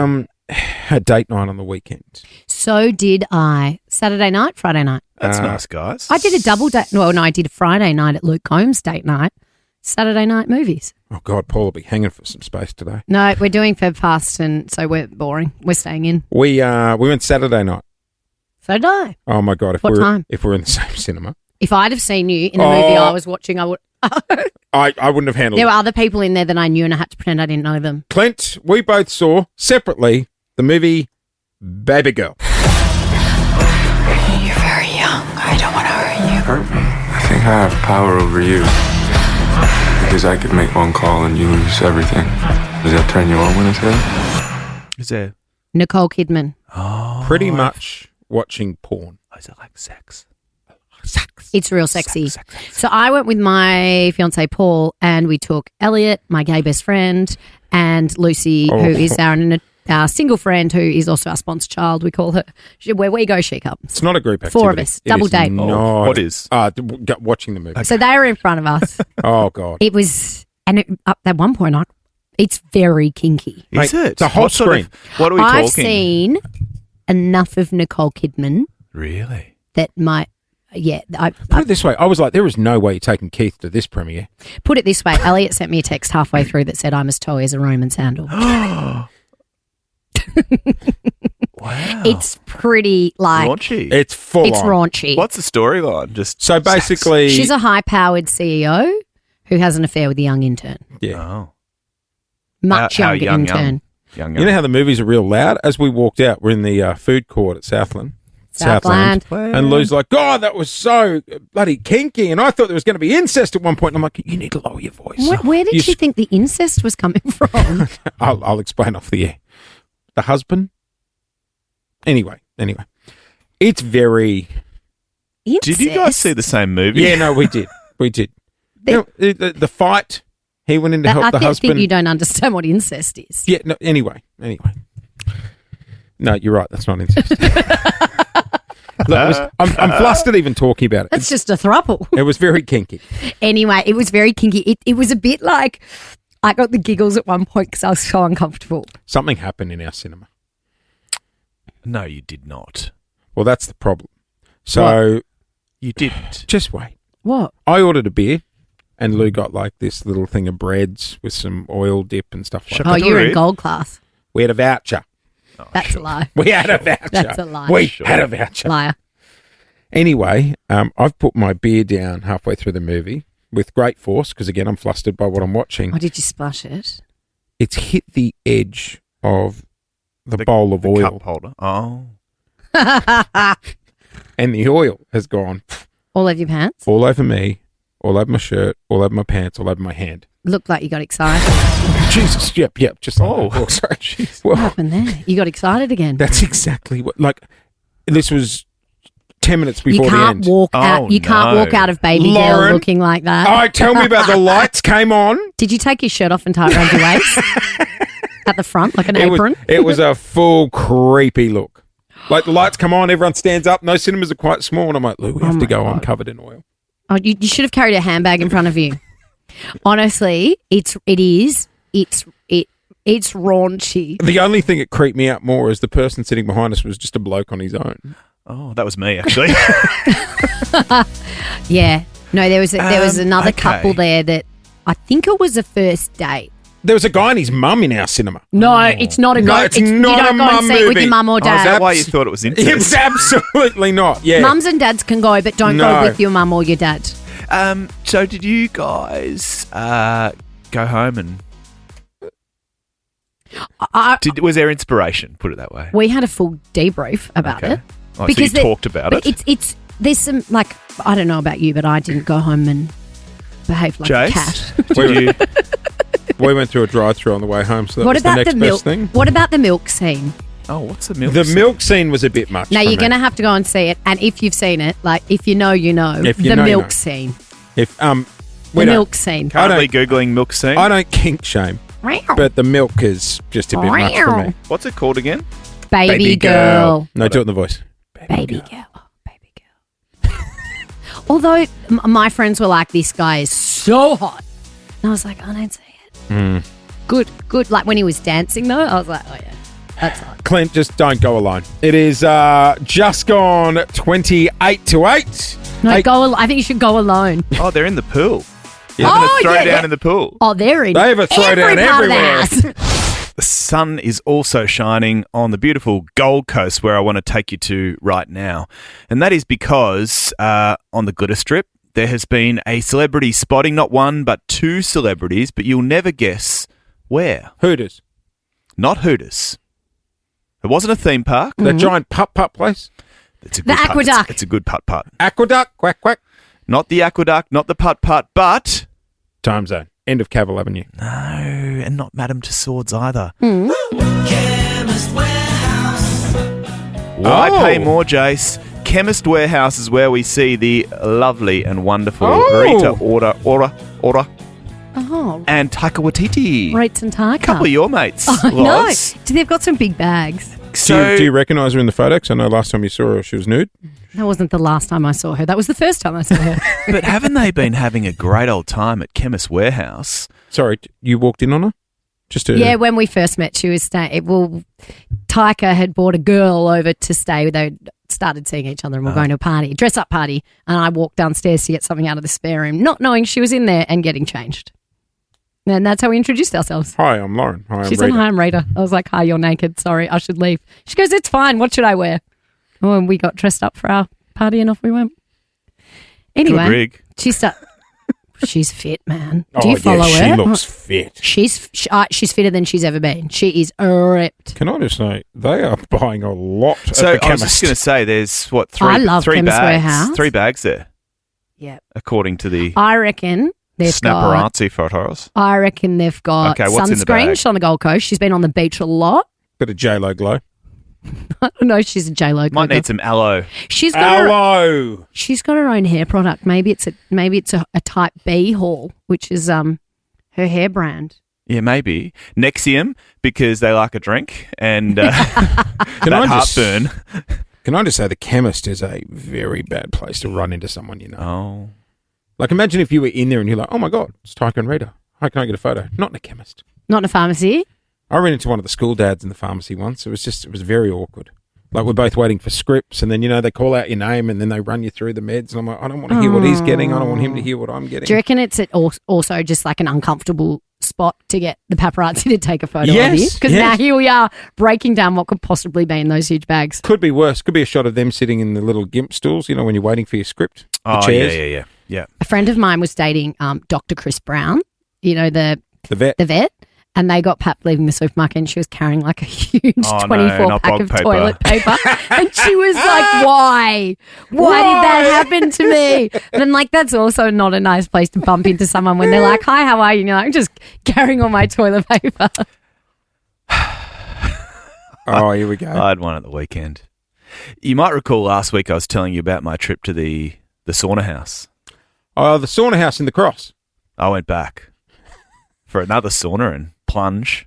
had date night on the weekend. So did I. Saturday night, Friday night. That's nice, guys. I did a double date. Well, no, I did a Friday night at Luke Combs' date night. Saturday night movies. Oh, God, Paul will be hanging for some space today. No, we're doing Feb Fast, and so we're boring. We're staying in. We went Saturday night. So no. Oh, my God. What time? If we're in the same cinema. If I'd have seen you in a movie I was watching, I would. I wouldn't have handled There it. were other people in there that I knew, and I had to pretend I didn't know them. Clint, we both saw separately the movie Baby Girl. You're very young. I don't want to hurt you. Hurt me. I think I have power over you. Because I could make one call and you lose everything. Does that turn you on when it's here? Is there? Nicole Kidman. Pretty much watching porn. Is it like sex? It's real sexy. So I went with my fiance Paul, and we took Elliot, my gay best friend, and Lucy, who is our single friend, who is also our sponsor child. We call her. Where we go, she comes. It's not a group activity. 4 of us, double date. What is? Watching the movie. So they were in front of us. Oh, God. It was, and up at one point, it's very kinky. Is it? The whole screen. What are we I've talking? seen enough of Nicole Kidman Really? that might. Yeah, Put it this way. I was like, there is no way you're taking Keith to this premiere. Put it this way. Elliot sent me a text halfway through that said, I'm as toy as a Roman sandal. Wow. It's pretty like Raunchy. It's full It's on. raunchy. What's the storyline? Just So basically, She's a high-powered CEO who has an affair with a young intern. yeah. Oh. Much How younger young, intern. Young. You know how the movies are real loud? As we walked out, we're in the food court at Southland. And Lou's like, God, that was so bloody kinky. And I thought there was going to be incest at one point. And I'm like, you need to lower your voice. Where did she think the incest was coming from? I'll explain off the air. The husband? Anyway. It's very... Did you guys see the same movie? Yeah, no, we did. You know, the fight, he went in to help the husband. I think you don't understand what incest is. Yeah, no, anyway. No, you're right. That's not incest. Look, I'm flustered even talking about it. That's just a throuple. It was very kinky. Anyway, it was very kinky. It was a bit like I got the giggles at one point because I was so uncomfortable. Something happened in our cinema. No, you did not. Well, that's the problem. So you didn't. Just wait. What? I ordered a beer, and Lou got like this little thing of breads with some oil dip and stuff like that. Oh, you're in gold class. We had a voucher. That's a lie. We had a voucher. That's a lie. We had a voucher. Liar. Anyway, I've put my beer down halfway through the movie with great force because, again, I'm flustered by what I'm watching. Oh, did you splash it? It's hit the edge of the bowl of oil. Cup holder. Oh. And the oil has gone All over your pants? all over me, all over my shirt, all over my pants, all over my hand. Looked like you got excited. Jesus, yep, just like that. Sorry. What Well, happened there? You got excited again. that's exactly what, like, this was 10 minutes before You the can't end. walk out. You can't walk out of Baby Girl Lauren, looking like that. Oh, tell me about the lights came on. Did you take your shirt off and tie it around your waist at the front like an apron? It was a full creepy look. Like the lights come on, everyone stands up. No cinemas are quite small, and I'm like, Lou, we have to go on covered in oil. Oh, you should have carried a handbag in front of you. Honestly, it's raunchy. The only thing that creeped me out more is the person sitting behind us was just a bloke on his own. Oh, that was me actually. Yeah. No, there was another okay. couple there that I think it was a first date. There was a guy and his mum in our cinema. No, it's not a No, go. it's you not don't a go and mum see it with movie. your mum or Oh, dad. is that why you thought it was incest? It's absolutely not. Yeah. Mums and dads can go, but don't No. go with your mum or your dad. So did you guys go home and was there inspiration? Put it that way. We had a full debrief about Okay. it. Oh, so you talked about but it? It's there's some, like, I don't know about you, but I didn't go home and behave like a Jase? cat. We went through a drive-through on the way home, so that What was about the next the milk? best thing. What about the milk scene? Oh, what's the milk? The milk scene was a bit much. Now for you're me. going to have to go and see it, and if you've seen it, like, if you know, you know. If you the know, you milk know. scene. If The we don't- milk scene. Currently googling milk scene. I don't kink shame, but the milk is just a bit much for me. What's it called again? Baby girl. No, do it in the voice. Baby girl. Although my friends were like, this guy is so hot. And I was like, I don't see it. Good. Like when he was dancing though, I was like, oh yeah, that's hot. Clint, just don't go alone. It is just gone 28 to 8. No, I think you should go alone. Oh, they're in the pool. having a throwdown in the pool. Oh, they're in They have a throwdown every part of the everywhere. house. The sun is also shining on the beautiful Gold Coast where I want to take you to right now. And that is because on the Glitter Strip, there has been a celebrity spotting, not one, but two celebrities, but you'll never guess where. Hooters. Not Hooters. It wasn't a theme park. The giant putt-putt place. It's a The good putt. Aqueduct. It's a good putt-putt. Aqueduct, quack, quack. Not the Aqueduct, not the putt-putt, but... Time Zone. End of Cavill Avenue. No, and not Madame Tussauds either. Why pay more, Jase? Chemist Warehouse is where we see the lovely and wonderful Rita Ora Oh, and Taika Waititi. Rates and Taika. Couple of your mates. I know. Loz. They've got some big bags. So, do you recognise her in the photo? 'Cause I know last time you saw her, she was nude. That wasn't the last time I saw her. That was the first time I saw her. but haven't they been having a great old time at Chemist Warehouse? Sorry, you walked in on her? Just to... Yeah, when we first met, she was staying. Well, Taika had brought a girl over to stay. They started seeing each other and were going to a party, dress-up party, and I walked downstairs to get something out of the spare room, not knowing she was in there and getting changed. And that's how we introduced ourselves. Hi, I'm Lauren. Hi, I'm She Rita. said, hi, I'm Rita. I was like, hi, you're naked. Sorry, I should leave. She goes, it's fine. What should I wear? Oh, and we got dressed up for our party and off we went. Anyway, Good rig. she's fit, man. Do you follow yeah, her? she looks fit. She's fitter than she's ever been. She is ripped. Can I just say, they are buying a lot So at the I was chemist. just going to say, there's what, I love three Chemist bags? Warehouse. 3 bags there, Yep. according to the I reckon they've got. Snapparazzi photos. I reckon they've got Okay, what's in the bag? sunscreen. She's on the Gold Coast. She's been on the beach a lot. Bit of J-Lo glow. I don't know. She's a J-Lo. Might need some aloe. She's got her, Hello. she's got her own hair product. Maybe it's a type B haul, which is her hair brand. Yeah, maybe. Nexium, because they like a drink, and heartburn. Can I just say the chemist is a very bad place to run into someone you know. Oh. Like imagine if you were in there and you're like, oh my God, it's Taika and Rita. How can I get a photo? Not in a chemist. Not in a pharmacy. I ran into one of the school dads in the pharmacy once. It was very awkward. Like we're both waiting for scripts and then, they call out your name and then they run you through the meds and I'm like, I don't want to hear what he's getting. I don't want him to hear what I'm getting. Do you reckon it's also just like an uncomfortable spot to get the paparazzi to take a photo of you? Because now here we are breaking down what could possibly be in those huge bags. Could be worse. Could be a shot of them sitting in the little gimp stools, when you're waiting for your script. The chairs. Yeah. A friend of mine was dating Dr. Chris Brown, the vet. And they got Pap leaving the supermarket and she was carrying like a huge 24 pack of toilet paper. And she was like, why? Why did that happen to me? And I'm like, that's also not a nice place to bump into someone when they're like, hi, how are you? And you're like, I'm just carrying all my toilet paper. Oh, here we go. I had one at the weekend. You might recall last week I was telling you about my trip to the sauna house. Oh, the sauna house in the Cross. I went back for another sauna and plunge.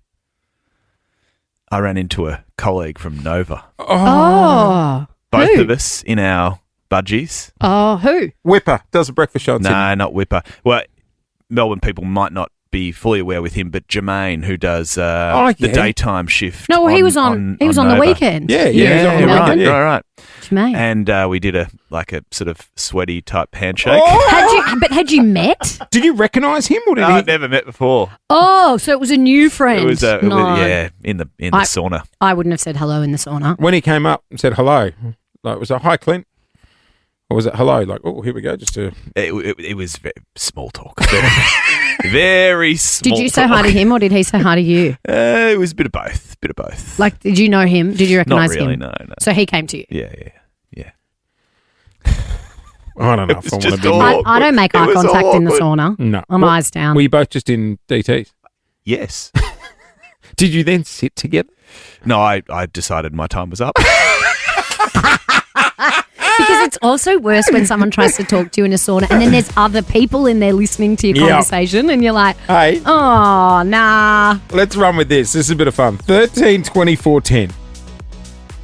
I ran into a colleague from Nova. Oh. Both Who? of us in our budgies. Oh, who? Whipper does a breakfast show. No, not Whipper. Well, Melbourne people might not be fully aware with him, but Jermaine, who does the daytime shift. No, he was on the Nova. weekend. Yeah, he was on the weekend. Right. Jermaine. And we did a sort of sweaty type handshake. Had you met? Did you recognise him or did No, he? I'd never met before. Oh, so it was a new friend. It was No. in the sauna. I wouldn't have said hello in the sauna. When he came up and said hello, like was it hi Clint? Or was it hello? Like, oh, here we go. Just to It was very small talk. Very small. Did you say hi to him or did he say hi to you? It was a bit of both. Like, did you know him? Did you recognise Not really, him? no. So he came to you? Yeah. I don't know if I want to be. I don't make eye contact in the sauna. No, I'm eyes down. Were you both just in DTs? Yes. Did you then sit together? No, I decided my time was up. Because it's also worse when someone tries to talk to you in a sauna and then there's other people in there listening to your conversation and you're like, hey, oh, nah. Let's run with this. This is a bit of fun. 13, 24, 10.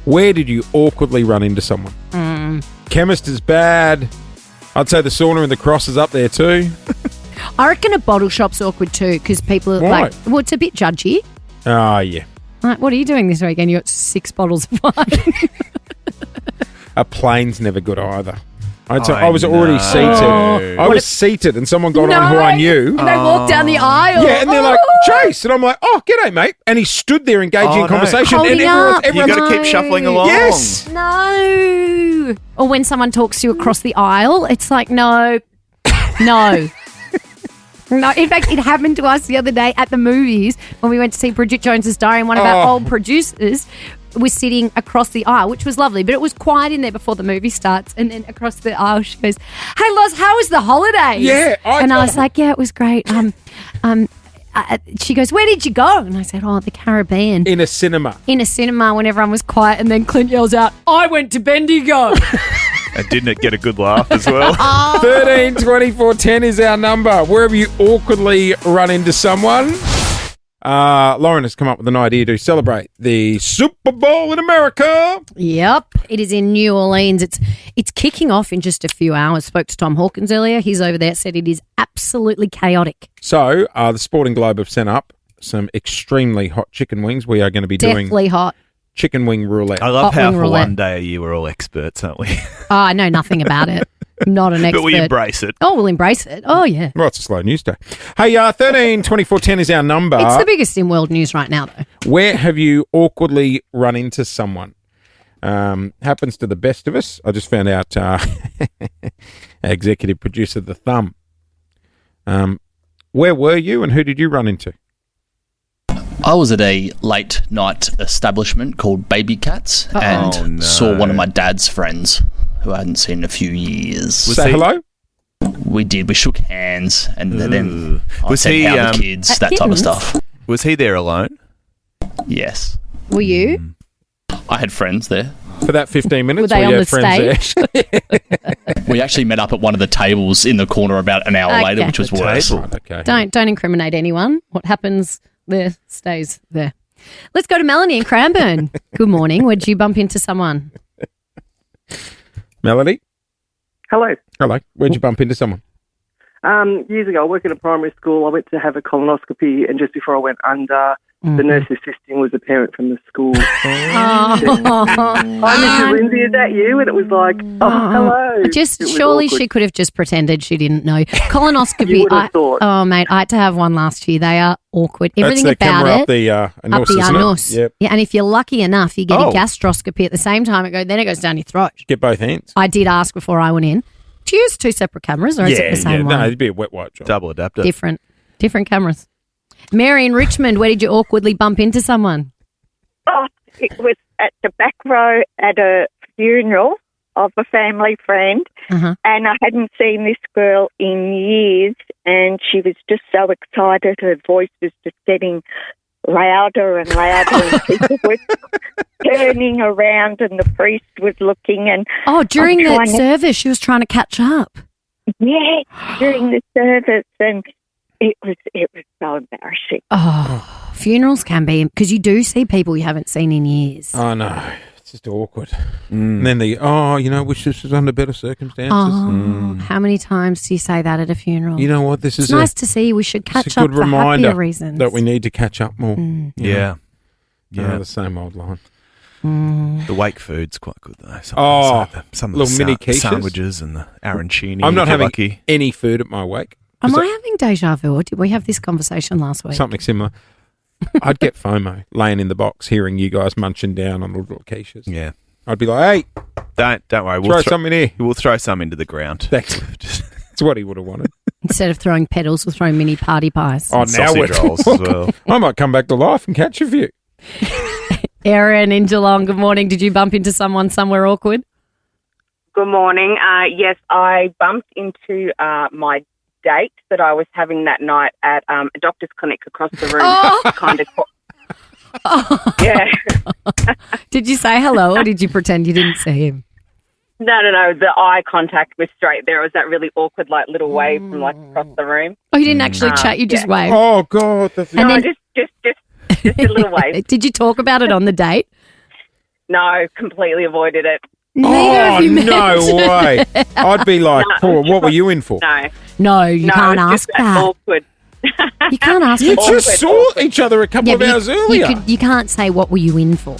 Where did you awkwardly run into someone? Chemist is bad. I'd say the sauna and the Cross is up there too. I reckon a bottle shop's awkward too because people are Why? like, well, it's a bit judgy. Oh, yeah. Like, what are you doing this weekend? You got 6 bottles of wine. A plane's never good either. I was already seated. I was seated and someone got on who I knew. And they walked down the aisle. Yeah, and they're like, Jase. And I'm like, oh, g'day, mate. And he stood there engaging in conversation. Holding and up. everyone's You got to keep shuffling along. Yes. No. Or when someone talks to you across the aisle, it's like, no. No. No, in fact, it happened to us the other day at the movies when we went to see Bridget Jones's Diary, and one of our old producers was sitting across the aisle, which was lovely, but it was quiet in there before the movie starts. And then across the aisle, she goes, "Hey, Loz, how was the holidays?" Yeah, I was like, "Yeah, it was great." She goes, "Where did you go?" And I said, "Oh, the Caribbean." In a cinema. In a cinema when everyone was quiet, and then Clint yells out, "I went to Bendigo." And didn't it get a good laugh as well? 13 24 10 is our number. Where have you awkwardly run into someone? Lauren has come up with an idea to celebrate the Super Bowl in America. Yep, it is in New Orleans. It's kicking off in just a few hours. Spoke to Tom Hawkins earlier. He's over there, said it is absolutely chaotic. So the Sporting Globe have sent up some extremely hot chicken wings. We are going to be doing Deathly hot. chicken wing roulette. I love Hot how wing for roulette. one day a year we're all experts, aren't we? Oh, I know nothing about it. I'm not an expert. But we embrace it. Oh, we'll embrace it. Oh, yeah. Well, it's a slow news day. Hey, 13 24 10 is our number. It's the biggest in world news right now, though. Where have you awkwardly run into someone? Happens to the best of us. I just found out our executive producer, The Thumb. Where were you and who did you run into? I was at a late night establishment called Baby Cats and saw one of my dad's friends who I hadn't seen in a few years. Say hello? We did. We shook hands and then I Was said, he, how the kids, that type of kittens? stuff. Was he there alone? Yes. Were you? I had friends there. For that 15 minutes? Were they or on you the had friends there? We actually met up at one of the tables in the corner about an hour Okay. later, which was worse. Okay. Don't incriminate anyone. What happens there stays there. Let's go to Melanie in Cranbourne. Good morning. Where did you bump into someone? Melody? Hello. Hello. Where'd you bump into someone? Years ago, I worked in a primary school. I went to have a colonoscopy, and just before I went under, the nurse assisting was a parent from the school. Hi, Mrs. Lindsay, is that you? And it was like, hello. It was Surely awkward. she could have just pretended she didn't know. Colonoscopy. You would have thought. Oh, mate, I had to have one last year. They are awkward. Everything That's the about camera it. up the anus, up the isn't anus. it? Yep. Yeah, and if you're lucky enough, you get Oh. a gastroscopy at the same time. Then it goes down your throat. Get both hands. I did ask before I went in. Do you use two separate cameras or is it the same one? No, it'd be a wet wipe job. Double adapter. Different cameras. Mary in Richmond, where did you awkwardly bump into someone? Oh, it was at the back row at a funeral of a family friend, Uh-huh. and I hadn't seen this girl in years, and she was just so excited. Her voice was just getting louder and louder, and people were turning around, and the priest was looking. And Oh, during I'm that trying to- service, she was trying to catch up. yeah, during the service, and it was so embarrassing. Oh, funerals can be, because you do see people you haven't seen in years. Oh, no. It's just awkward. And then wish this was under better circumstances. Oh, how many times do you say that at a funeral? You know what? This it's is nice to see. We should it's catch a up good for reminder happier reasons. that we need to catch up more. Yeah. The same old line. The wake food's quite good though. Some of little the mini quiches. sandwiches and the arancini. I'm not if you're having lucky. any food at my wake. Am I having deja vu, or did we have this conversation last week? Something similar. I'd get FOMO laying in the box, hearing you guys munching down on little quiches. Yeah. I'd be like, hey, Don't worry. throw some in here. We'll throw some into the ground. That's what he would have wanted. Instead of throwing petals, we'll throw mini party pies. Oh, now we're Sausage rolls as well. I might come back to life and catch a few. Erin in Geelong, good morning. Did you bump into someone somewhere awkward? Good morning. Yes, I bumped into my date that I was having that night at a doctor's clinic across the room. Kind of. Yeah. Did you say hello, or did you pretend you didn't see him? No. The eye contact was straight there. It was that really awkward, like little wave from like across the room. Oh, you didn't actually chat. You just waved. Oh God, that's No, just a little wave. Did you talk about it on the date? No, completely avoided it. Oh, no way. I'd be like, No. what were you in for? No, you can't it's ask just that. Awkward. You can't ask You that. just saw each other a couple of but hours you earlier. You can't say what were you in for.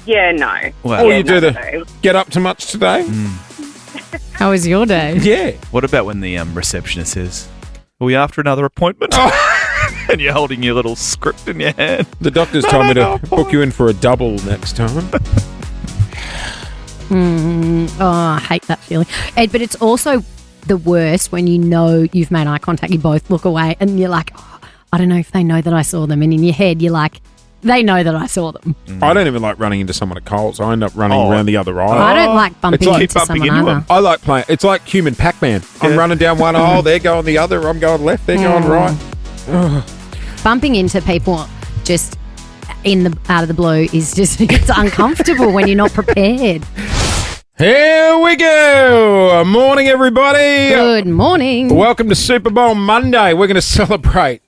Yeah, no. Or Yeah, you do no. the get up to much today? How was your day? Yeah. What about when the receptionist says, "Are we after another appointment?" And you're holding your little script in your hand. The doctor's told me to book you in for a double next time. I hate that feeling. Ed, but it's also the worst when you know you've made eye contact, you both look away and you're like, I don't know if they know that I saw them. And in your head, you're like, they know that I saw them. I don't even like running into someone at Coles. I end up running around the other aisle. I don't like bumping into someone either. I like playing. It's like human Pac-Man. I'm running down one aisle, they're going the other, I'm going left, they're going right. Bumping into people just out of the blue is just, it's uncomfortable when you're not prepared. Here we go. Morning, everybody. Good morning. Welcome to Super Bowl Monday. We're going to celebrate,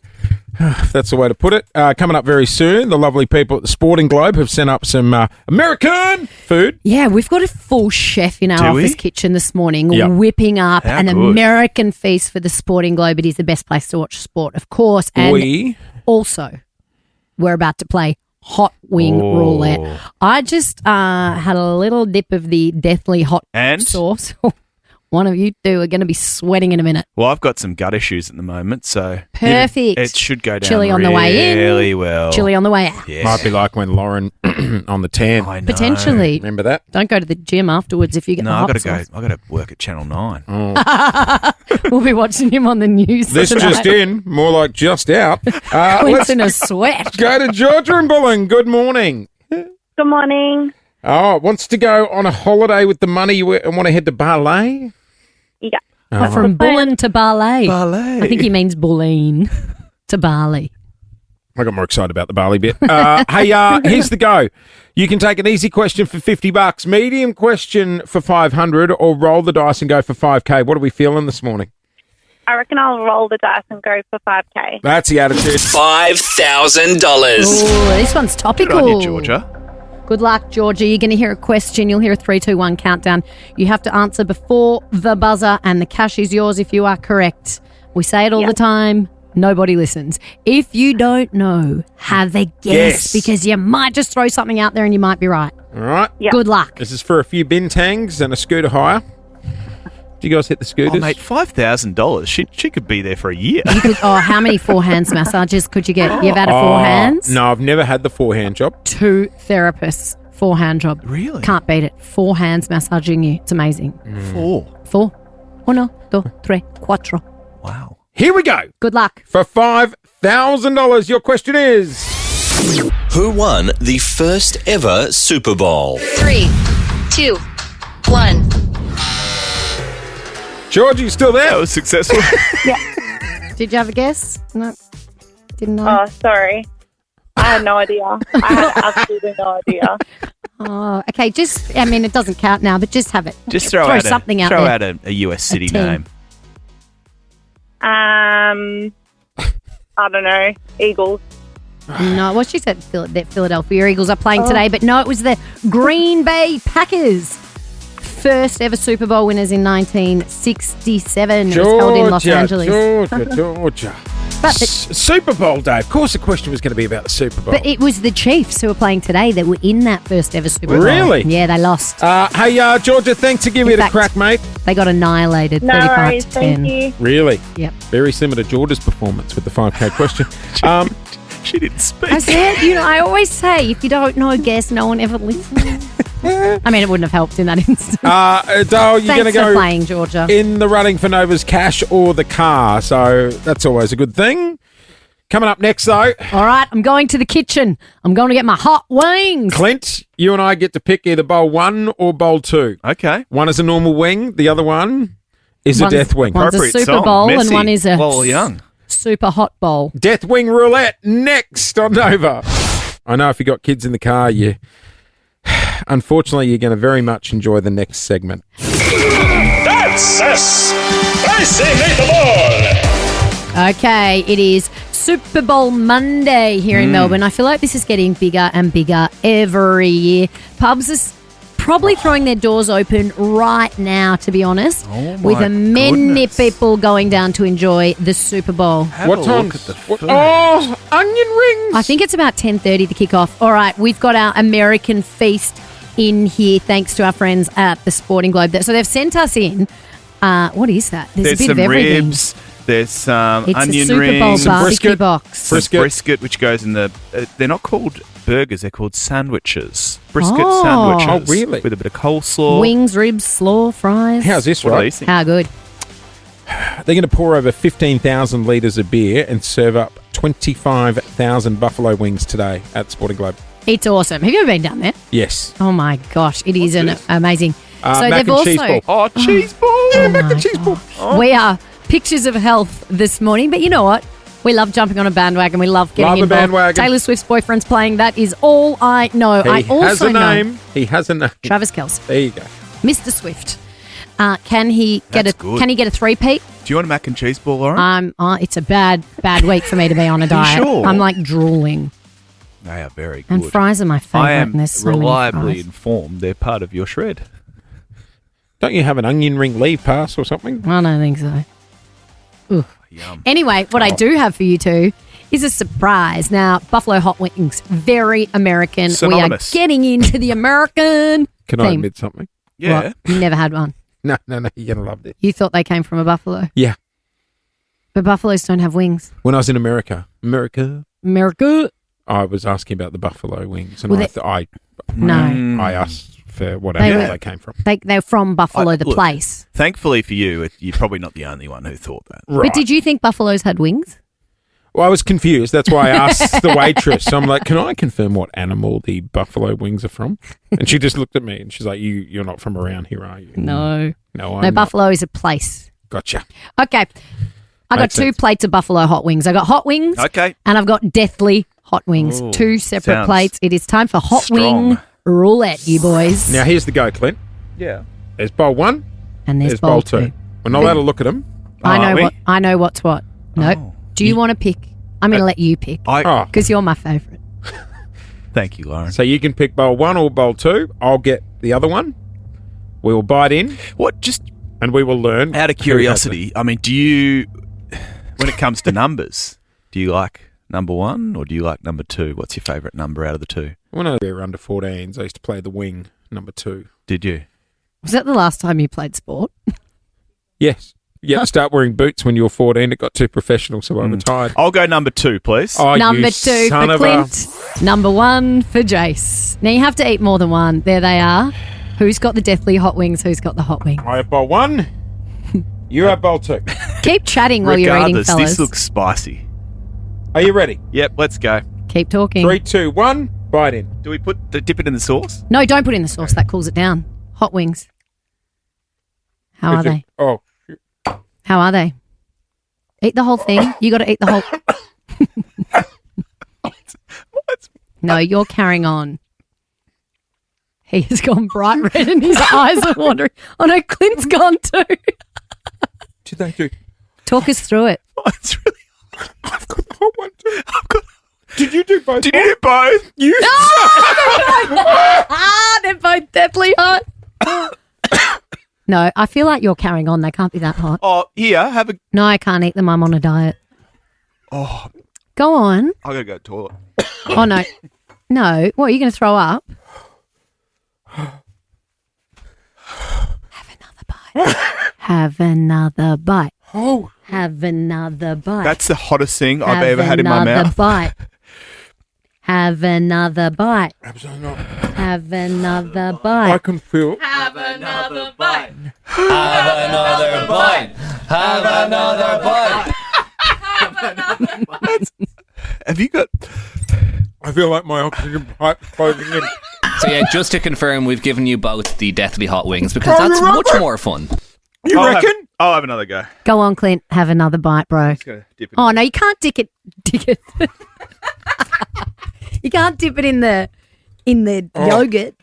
if that's the way to put it. Coming up very soon, the lovely people at the Sporting Globe have sent up some American food. Yeah, we've got a full chef in our office kitchen this morning whipping up an American feast for the Sporting Globe. It is the best place to watch sport, of course. And also, we're about to play hot wing roulette. I just had a little dip of the deathly hot sauce. One of you two are going to be sweating in a minute. Well, I've got some gut issues at the moment, so perfect. It should go down chili on the way in, really well. Chili on the way out. Yeah. Might be like when Lauren on the tan. I know. Potentially. Remember that? Don't go to the gym afterwards if you get the hot sauce. I got to work at Channel 9. We'll be watching him on the news. This tonight. just in, more like just out. Quint's in a sweat. Go to Georgia and Bullen. Good morning. Good morning. Oh, wants to go on a holiday with the money and want to head to Ballet? Yeah. But from Bullen to Bali. Ballet. I think he means Bulleen to Bali. I got more excited about the Bali bit. Hey, here's the go. You can take an easy question for $50, medium question for $500, or roll the dice and go for $5K. What are we feeling this morning? I reckon I'll roll the dice and go for $5K. That's the attitude. $5,000. Oh, this one's topical. Good on you, Georgia. Good luck, Georgia. You're going to hear a question. You'll hear a 3, 2, 1 countdown. You have to answer before the buzzer, and the cash is yours if you are correct. We say it all the time. Nobody listens. If you don't know, have a guess, because you might just throw something out there and you might be right. All right. Yep. Good luck. This is for a few bintangs and a scooter hire. Do you guys hit the scooters? Oh, mate, $5,000. She could be there for a year. You could, how many four-hands massages could you get? You've had a four-hands? No, I've never had the forehand job. 2 therapists, forehand job. Really? Can't beat it. 4 hands massaging you. It's amazing. 4. 1, 2, 3, 4. Wow. Here we go. Good luck. For $5,000, your question is... Who won the first ever Super Bowl? 3, 2, 1. George, you still there? That was successful. Did you have a guess? No. Didn't know. Oh, sorry. I had no idea. I had absolutely no idea. Oh, okay. It doesn't count now, but just have it. Just throw out something out there. there. Throw out a US city team. name. I don't know. Eagles. No, well, she said Philadelphia Eagles are playing today, but no, it was the Green Bay Packers. First ever Super Bowl winners in 1967. It was held in Los Angeles. Georgia. But Super Bowl day. Of course the question was going to be about the Super Bowl. But it was the Chiefs who were playing today that were in that first ever Super Bowl. Really? Yeah, they lost. Hey, Georgia, thanks for giving it a crack, mate. They got annihilated, No 35 worries. to 10. Thank you. Really? Yep. Very similar to Georgia's performance with the 5K question. She didn't speak. I said, I always say, if you don't know, guess, no one ever listens. I mean, it wouldn't have helped in that instance. Dale, you're going to go playing, Georgia. in the running for Nova's cash or the car, so that's always a good thing. Coming up next, though. All right, I'm going to the kitchen. I'm going to get my hot wings. Clint, you and I get to pick either bowl 1 or bowl 2. Okay. One is a normal wing. The other one is a death wing. One's a Super Bowl and one is a Young. super hot bowl. Death wing roulette next on Nova. I know if you got kids in the car, unfortunately, you're going to very much enjoy the next segment. That's a spicy meatball. Okay, it is Super Bowl Monday here in Melbourne. I feel like this is getting bigger and bigger every year. Pubs are probably throwing their doors open right now, to be honest, with many people going down to enjoy the Super Bowl. What time? Onion rings. I think it's about 10:30 to kick off. All right, we've got our American feast in here thanks to our friends at the Sporting Globe. So they've sent us in. What is that? There's a bit some of everything. ribs. There's some It's onion a Super Bowl rings. barbecue box. Some brisket, which goes in the... they're not called burgers, they're called sandwiches. Brisket Oh. sandwiches. Oh, really? With a bit of coleslaw. Wings, ribs, slaw, fries. How's this, What are right? these things? How good. They're going to pour over 15,000 litres of beer and serve up 25,000 buffalo wings today at Sporting Globe. It's awesome. Have you ever been down there? Yes. Oh my gosh, it is amazing. Mac and cheese ball. Oh, cheese ball. Mac and cheese ball. Oh. We are pictures of health this morning, but you know what? We love jumping on a bandwagon. We love getting Love a involved. bandwagon. Taylor Swift's boyfriend's playing. That is all I know. I He also has a know name. He has a name. Travis Kelce, There you go. Mr. Swift. Can he get That's good. Can he get a three-peat? Do you want a mac and cheese ball, Lauren? It's a bad week for me to be on a diet. sure? I'm like drooling. They are very good. And fries are my favourite. I am and there's so many reliably fries. informed they're part of your shred. Don't you have an onion ring leave pass or something? I don't think so. Ooh. Yum. Anyway, what I do have for you two is a surprise. Now, Buffalo Hot Wings, very American. Synonymous. We are getting into the American Can I theme. admit something? Yeah. What? You never had one. No, you're going to love this. You thought they came from a buffalo. Yeah. But buffaloes don't have wings. When I was in America, America. I was asking about the buffalo wings, and Well, I asked for whatever they came from. They're from Buffalo, the look, place. Thankfully for you, you're probably not the only one who thought that. But did you think buffaloes had wings? Well, I was confused. That's why I asked the waitress. I'm like, can I confirm what animal the buffalo wings are from? And she just looked at me and she's like, you're not from around here, are you? No. No, I'm No, not. buffalo is a place. Gotcha. Okay. I got Makes two sense. plates of buffalo hot wings. I got hot wings. Okay. And I've got deathly hot wings. Ooh, Two separate sounds plates. It is time for hot strong. wing roulette, you boys. Now, here's the go, Clint. Yeah. There's bowl one. And there's bowl two. We're not allowed to look at them. I know what's what. Nope. Oh. Do you want to pick? I'm going to let you pick I- because you're my favourite. Thank you, Lauren. So you can pick bowl one or bowl two. I'll get the other one. We will bite in. What? Just and we will learn. out of curiosity, I mean, do you, when it comes to numbers, do you like number one or do you like number two? What's your favourite number out of the two? When I was under 14s, I used to play the wing number 2. Did you? Was that the last time you played sport? Yes. You had to start wearing boots when you were 14. It got too professional, so I retired. I'll go number 2, please. Oh, Number you 2 son for of a- Clint. Number 1 for Jase. Now you have to eat more than one. There they are. Who's got the deathly hot wings? Who's got the hot wing? I have bowl 1. You have bowl 2. Keep chatting while you're eating, Regardless, fellas. this looks spicy. Are you ready? Yep, let's go. Keep talking. 3, 2, 1. Bite in. Do we dip it in the sauce? No, don't put in the sauce. That cools it down. Hot wings. How are they? Oh. How are they? Eat the whole thing. You got to eat the whole. No, you're carrying on. He has gone bright red and his eyes are wandering. Oh no, Clint's gone too. Did they do? Talk us through it. It's really I've got the hot one too. Did you do both? Did you do both? You. They're both deathly hot. No, I feel like you're carrying on. They can't be that hot. Oh, here, have a... No, I can't eat them. I'm on a diet. Oh, Go on. I gotta go to the toilet. Oh no. No. What, are you going to throw up? Have another bite. Oh. Have another bite. That's the hottest thing I've Have ever had in my another mouth. Bite. Have another bite. Absolutely not. Have another I bite. can feel. Have another bite. Have another bite. Have another bite. Have you got... I feel like my oxygen pipe closing in. So yeah, just to confirm, we've given you both the deathly hot wings because that's much more fun. You reckon? I'll have another go. Go on, Clint. Have another bite, bro. Go dip it Oh no, you can't dip it. You can't dip it in the yogurt.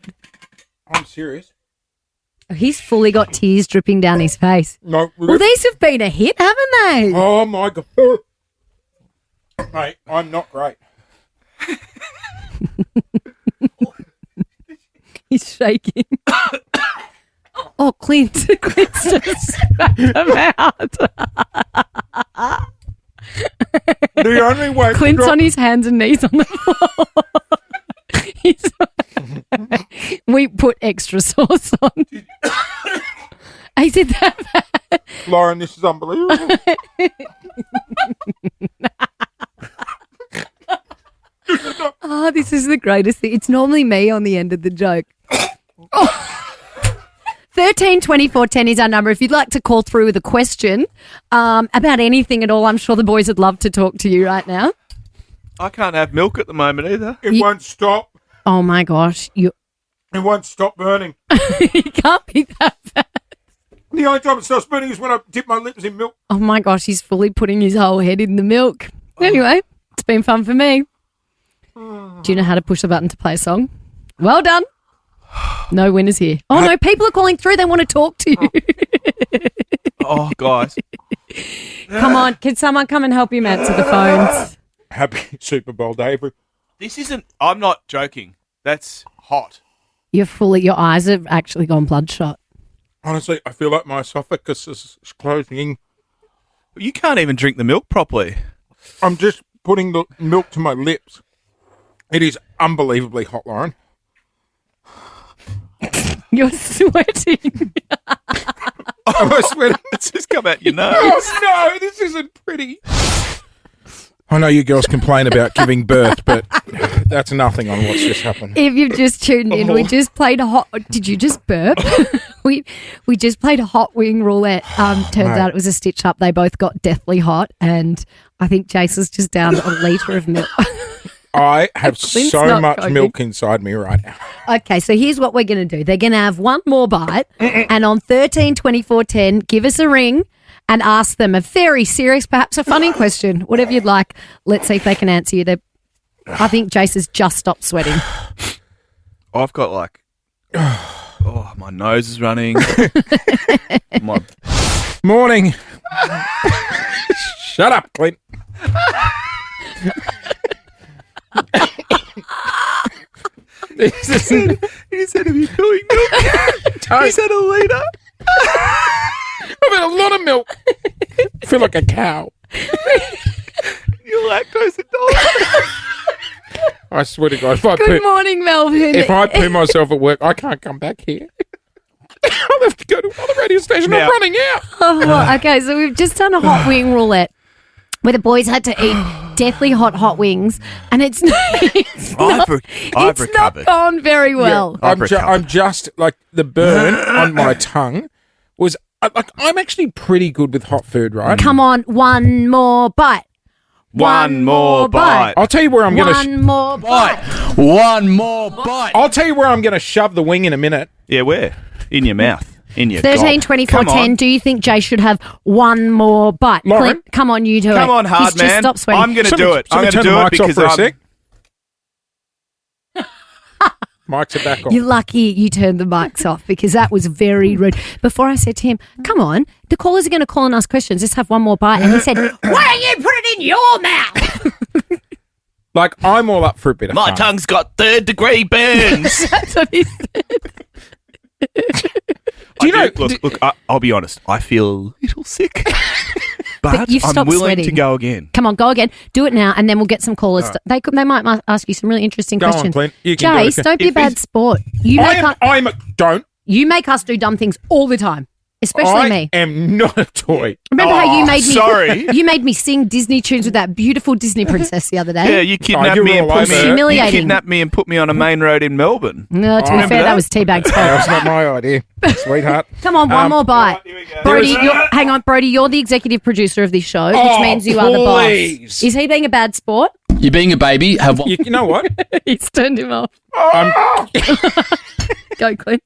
I'm serious. He's fully got tears dripping down his face. No. Well, these have been a hit, haven't they? Oh my god. Mate, I'm not great. He's shaking. Oh, Clint. Clint's just spat them out. The only way. Clint's on his hands and knees on the floor. We put extra sauce on. Is it that bad? Lauren, this is unbelievable. Oh, this is the greatest thing. It's normally me on the end of the joke. 13 24 10 is our number. If you'd like to call through with a question about anything at all, I'm sure the boys would love to talk to you right now. I can't have milk at the moment either. It won't stop. Oh my gosh. It won't stop burning. It can't be that bad. The only time it stops burning is when I dip my lips in milk. Oh my gosh, he's fully putting his whole head in the milk. Anyway, it's been fun for me. Do you know how to push the button to play a song? Well done. No winners here. Oh no, people are calling through. They want to talk to you. Oh, guys. Come on, can someone come and help him answer the phones? Happy Super Bowl day. This isn't, I'm not joking. That's hot. Your eyes have actually gone bloodshot. Honestly, I feel like my esophagus is closing. You can't even drink the milk properly. I'm just putting the milk to my lips. It is unbelievably hot, Lauren. You're sweating. Am I sweating? It's just come out your nose. Oh, no, this isn't pretty. I know you girls complain about giving birth, but that's nothing on what's just happened. If you've just tuned in, we just played a hot... Did you just burp? we just played a hot wing roulette. Turns out it was a stitch up. They both got deathly hot, and I think Jase has just downed a litre of milk. I have so much milk inside me right now. Okay, so here's what we're going to do. They're going to have one more bite, and on 13 24 10, give us a ring and ask them a very serious, perhaps a funny question, whatever you'd like. Let's see if they can answer you. I think Jase has just stopped sweating. I've got like, my nose is running. Morning. Shut up, Clint. He said, have you doing milk? He's had a litre. I've had a lot of milk. I feel like a cow. You're lactose intolerant. I swear to God. Good morning, Melvin. If I poo myself at work, I can't come back here. I'll have to go to another radio station. Now, I'm running out. Oh, okay, so we've just done a hot wing roulette where the boys had to eat deathly hot wings, and it's not gone very well. Yeah, I'm just like the burn on my tongue was like I'm actually pretty good with hot food, right? Come on, one more bite. One more bite. I'll tell you where I'm going to. One more bite. One more bite. I'll tell you where I'm going to shove the wing in a minute. Yeah, where? In your mouth. In your 13 24 10. Do you think Jay should have one more bite? Lauren, Clint, come on, you do it. Come on, hard man. Just stop sweating. I'm going to do it. I'm going to do it because I'm... Mics are back on. You're lucky you turned the mics off because that was very rude. Before I said to him, come on, the callers are going to call and ask questions. Let's have one more bite. And he said, why don't you put it in your mouth? Like, I'm all up for a bit of My fun. tongue's got third-degree burns. That's what he said. Look, I'll be honest. I feel a little sick. But you've I'm stopped willing sweating. to go again. Come on, go again. Do it now, and then we'll get some callers. They might ask you some really interesting Go on, questions. Clint. You can do it. Jase, don't be a bad sport. Don't. You make us do dumb things all the time, especially me. I am not a toy. Remember how you made me? Sorry. You made me sing Disney tunes with that beautiful Disney princess the other day. Yeah, you kidnapped me and put me. Humiliating. You kidnapped me and put me on a main road in Melbourne. No, to be fair, that was Teabag's fault. That's not my idea, sweetheart. Come on, one more bite. Brody, hang on, Brody, you're the executive producer of this show, which means you are the boss. Is he being a bad sport? You're being a baby. Have one. You know what? He's turned him off. Go, Clint.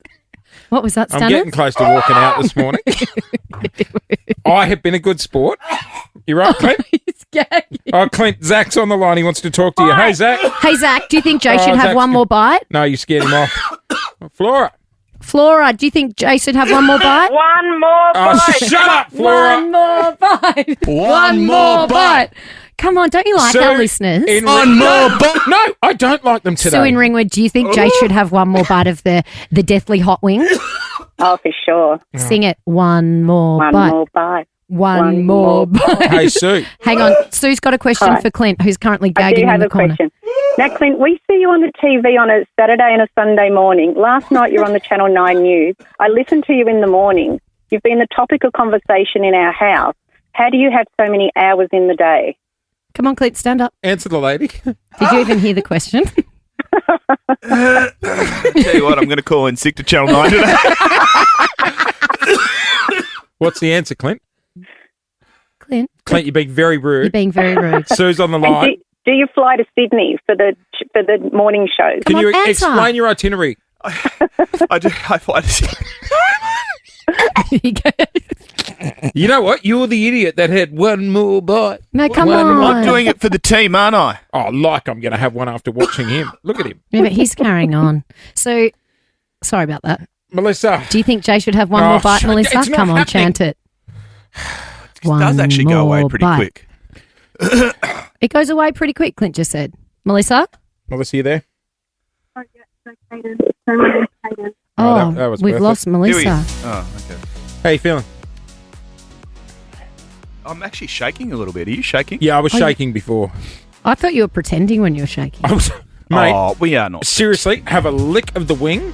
What was that, Stannis? I'm getting close to walking out this morning. I have been a good sport. You right, Clint? He's gay. Oh, Clint, Zach's on the line. He wants to talk to you. Hey, Zach. Hey, Zach, do you think Jay should have Zach's one more bite? No, you scared him off. Flora, do you think Jay should have one more bite? One more bite. Shut up, Flora. One more bite. One more bite. Come on, don't you like our listeners? One more bite. No, I don't like them today. Sue in Ringwood, do you think Jay should have one more bite of the deathly hot wings? Oh, for sure. Sing it. One more One bite. more bite. One more bite. Hey, Sue. Hang on. Sue's got a question for Clint, who's currently I do gagging in have the a corner. question. Now, Clint, we see you on the TV on a Saturday and a Sunday morning. Last night you were on the Channel 9 News. I listened to you in the morning. You've been the topic of conversation in our house. How do you have so many hours in the day? Come on, Clint, stand up. Answer the lady. Did you even hear the question? Tell you what, I'm going to call in sick to Channel 9 today. What's the answer, Clint? Clint, you're being very rude. You're being very rude. Sue's on the And line. do you fly to Sydney for the morning shows? Can you explain your itinerary? I do. I fly to Sydney. You know what? You're the idiot that had one more bite. No, come One on. more. I'm doing it for the team, aren't I? Oh, like I'm going to have one after watching him. Look at him. Yeah, but he's carrying on. So, sorry about that. Melissa. Do you think Jay should have one more bite, Melissa? it's not Come on, happening. chant it. It does actually go away pretty quick. It goes away pretty quick, Clint just said. Melissa? Melissa, you there? Oh, that was we've worth lost it. Melissa. Oh, okay. How you feeling? I'm actually shaking a little bit. Are you shaking? Yeah, I was shaking before. I thought you were pretending when you were shaking. Mate, Oh, we are not. seriously, have a lick of the wing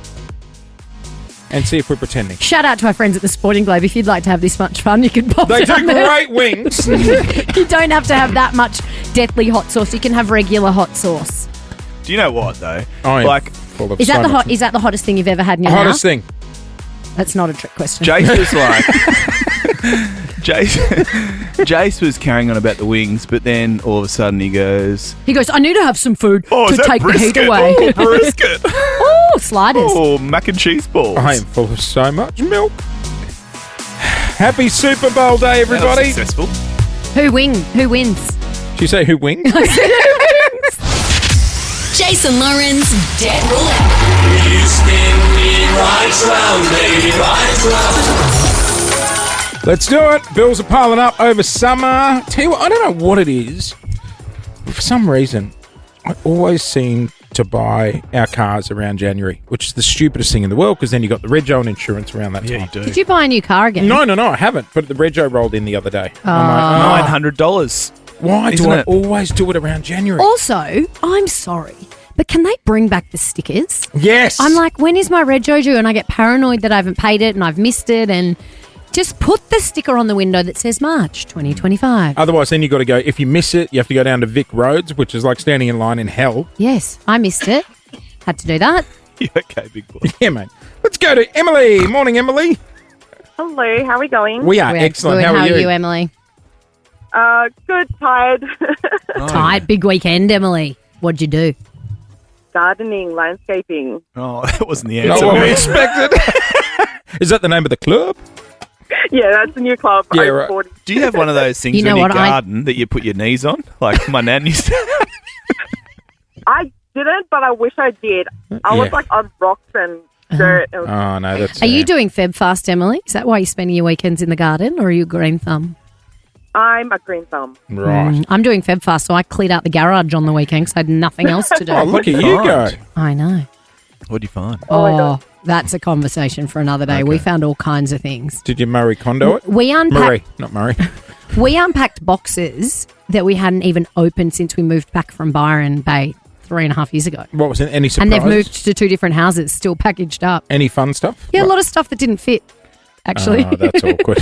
and see if we're pretending. Shout out to our friends at the Sporting Globe. If you'd like to have this much fun, you can pop They down do there. great wings. You don't have to have that much deathly hot sauce. You can have regular hot sauce. Do you know what though? I am Like, full of Is that so much- Is that the hottest thing you've ever had in your hottest mouth? thing? That's not a trick question. Jase was like, Jase was carrying on about the wings, but then all of a sudden he goes, He goes, I need to have some food "Oh, to is that take brisket? the heat away. Oh, brisket! Oh, sliders. Oh, mac and cheese balls." I am full of so much milk. Happy Super Bowl day, everybody. That was successful. Who wins? Did you say who wings? Jason Lauren's Dead Roulette. You spin me right round, baby, right round. Let's do it. Bills are piling up over summer. Tell you what, I don't know what it is. For some reason, I always seem to buy our cars around January, which is the stupidest thing in the world because then you got the rego and insurance around that time. You do. Did you buy a new car again? No, I haven't. But the rego rolled in the other day. Oh. I'm like, $900. why do Isn't I it? always do it around January? Also, I'm sorry, but can they bring back the stickers? Yes. I'm like, when is my rego due? And I get paranoid that I haven't paid it and I've missed it. And just put the sticker on the window that says March 2025. Otherwise, then you got to go. If you miss it, you have to go down to Vic Roads, which is like standing in line in hell. Yes, I missed it. Had to do that. Yeah, okay, big boy. Yeah, mate. Let's go to Emily. Morning, Emily. Hello, how are we going? We are excellent. Good. How are you? Emily? Good, tired. Tight, big weekend, Emily. What'd you do? Gardening, landscaping. Oh, that wasn't the Not answer what we we expected. Is that the name of the club? Yeah, that's the new club. Yeah, over right. 40. Do you have one of those things You know in your what, I- garden that you put your knees on? Like my nan used to. I didn't, but I wish I did. I was Yeah. like on rocks and dirt. It was- Oh, no, that's... Are you doing Feb Fast, Emily? Is that why you're spending your weekends in the garden, or are you a green thumb? I'm a green thumb. Right. I'm doing Feb Fast, so I cleared out the garage on the weekend because I had nothing else to do. Oh, look at you go. I know. What'd you find? Oh, that's a conversation for another day. We found all kinds of things. Did you Murray Kondo it? We unpacked. Murray, not Murray. We unpacked boxes that we hadn't even opened since we moved back from Byron Bay 3.5 years ago. What was it? Any surprise? And they've moved to 2 different houses, still packaged up. Any fun stuff? Yeah, a lot of stuff that didn't fit, actually. Oh, that's awkward.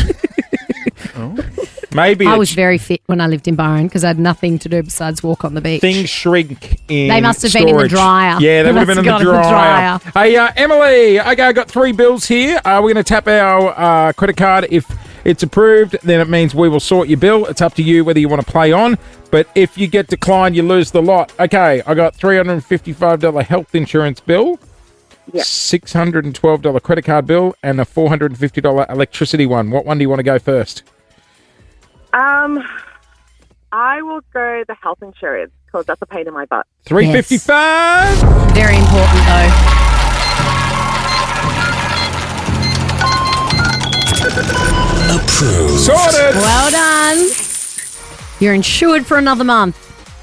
Maybe I was very fit when I lived in Byron because I had nothing to do besides walk on the beach. things shrink in They must have been in the storage. dryer. Yeah, they They would have been in must the have dryer. gone in the Hey, Emily, okay, I got 3 bills here. We're going to tap our credit card. If it's approved, then it means we will sort your bill. It's up to you whether you want to play on. But if you get declined, you lose the lot. Okay, I got $355 health insurance bill. Yeah. $612 credit card bill and a $450 electricity one. What one do you want to go first? I will go the health insurance because that's a pain in my butt. $355. Very important, though. Approved. Sorted. Well done. You're insured for another month.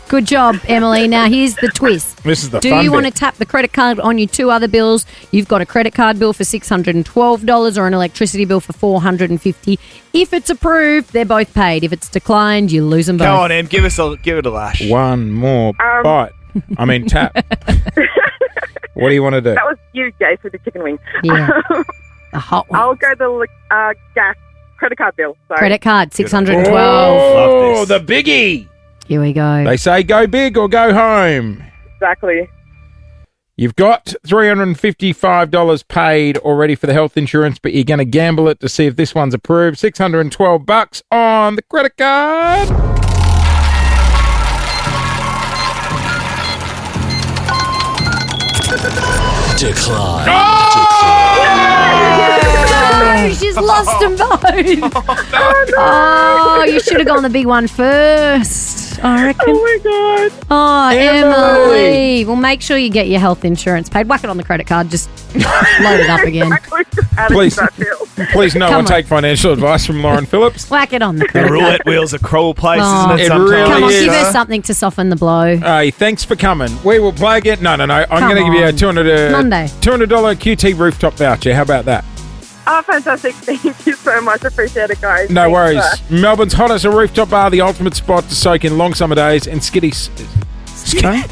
Good job, Emily. Now, here's the twist. This is the Do fun you want to bit. tap the credit card on your 2 other bills? You've got a credit card bill for $612 or an electricity bill for $450. If it's approved, they're both paid. If it's declined, you lose them both. Go on, Em. Give it a lash. One more bite. I mean, tap. What do you want to do? That was you, Jase, with the chicken wing. Yeah. The hot one. I'll go the gas credit card bill. Sorry. Credit card, 612. Oh, the biggie. Here we go. They say go big or go home. Exactly. You've got $355 paid already for the health insurance, but you're going to gamble it to see if this one's approved. $612 on the credit card. Decline. Oh, she's lost them both. Oh, you should have gone the big one first, I reckon. Oh, my God. Oh, Emily. Well, make sure you get your health insurance paid. Whack it on the credit card. Just load it up again. Please no one take financial advice from Lauren Phillips. Whack it on the The credit card. roulette wheel's a cruel place, Oh. isn't it? It Sometimes? really Come on, is. give her something to soften the blow. Hey, thanks for coming. We will play again. No. I'm Come going to give you a on. $200 Monday. QT rooftop voucher. How about that? Oh, fantastic. Thank you so much. Appreciate it, guys. No Thanks, worries. sir. Melbourne's hottest a rooftop bar, the ultimate spot to soak in long summer days and skitties. Skitties?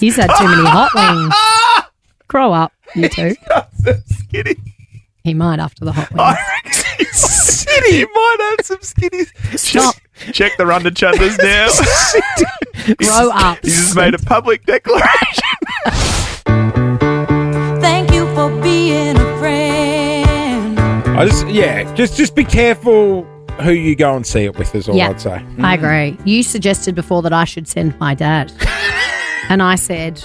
He's had too many hot wings. Grow up, you two. Skitty. He might after the hot wings. Skitty. You might have some skitties. Stop. Check the Runda Chunders now. Grow up. He's just made a public declaration. Thank you for being a friend. Just be careful who you go and see it with is all Yeah, I'd say. I agree. You suggested before that I should send my dad. And I said,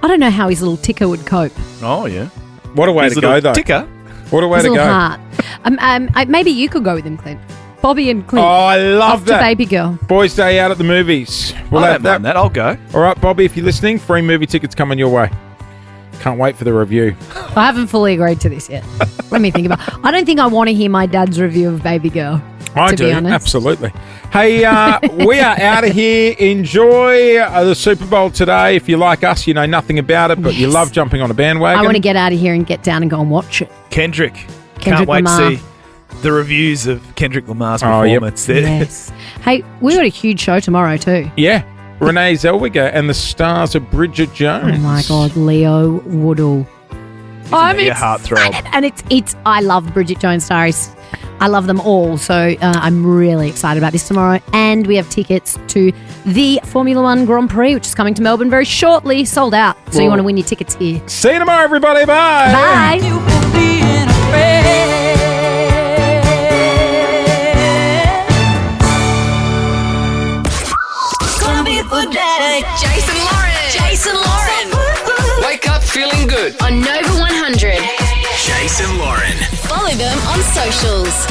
I don't know how his little ticker would cope. Oh, yeah. What a way His to go, little though. ticker. What a way His to little go. heart. Maybe you could go with him, Clint. Bobby and Clint. Oh, I love Off to that. Baby Girl. Boys' Day out at the movies. I don't mind that. I'll go. All right, Bobby, if you're listening, free movie tickets coming your way. Can't wait for the review. I haven't fully agreed to this yet. Let me think about it. I don't think I want to hear my dad's review of Baby Girl. I to do, be honest. absolutely. Hey, we are out of here. Enjoy the Super Bowl today. If you like us, you know nothing about it, but you Yes. love jumping on a bandwagon. I want to get out of here and get down and go and watch it. Kendrick. Kendrick Can't wait Lamar. to see the reviews of Kendrick Lamar's Oh, yep. performance. There. Yes. Hey, we've got a huge show tomorrow too. Yeah. Renee Zellweger and the stars of Bridget Jones. Oh my God, Leo Woodall. Isn't he a heartthrob? And it's. I love Bridget Jones Stories. I love them all. So I'm really excited about this tomorrow. And we have tickets to the Formula One Grand Prix, which is coming to Melbourne very shortly. Sold out. So you Well- want to win your tickets here. See you tomorrow, everybody. Bye. Bye. Jason Lauren. Jason Lauren. Wake up feeling good. On Nova 100. Jason Lauren. Follow them on socials.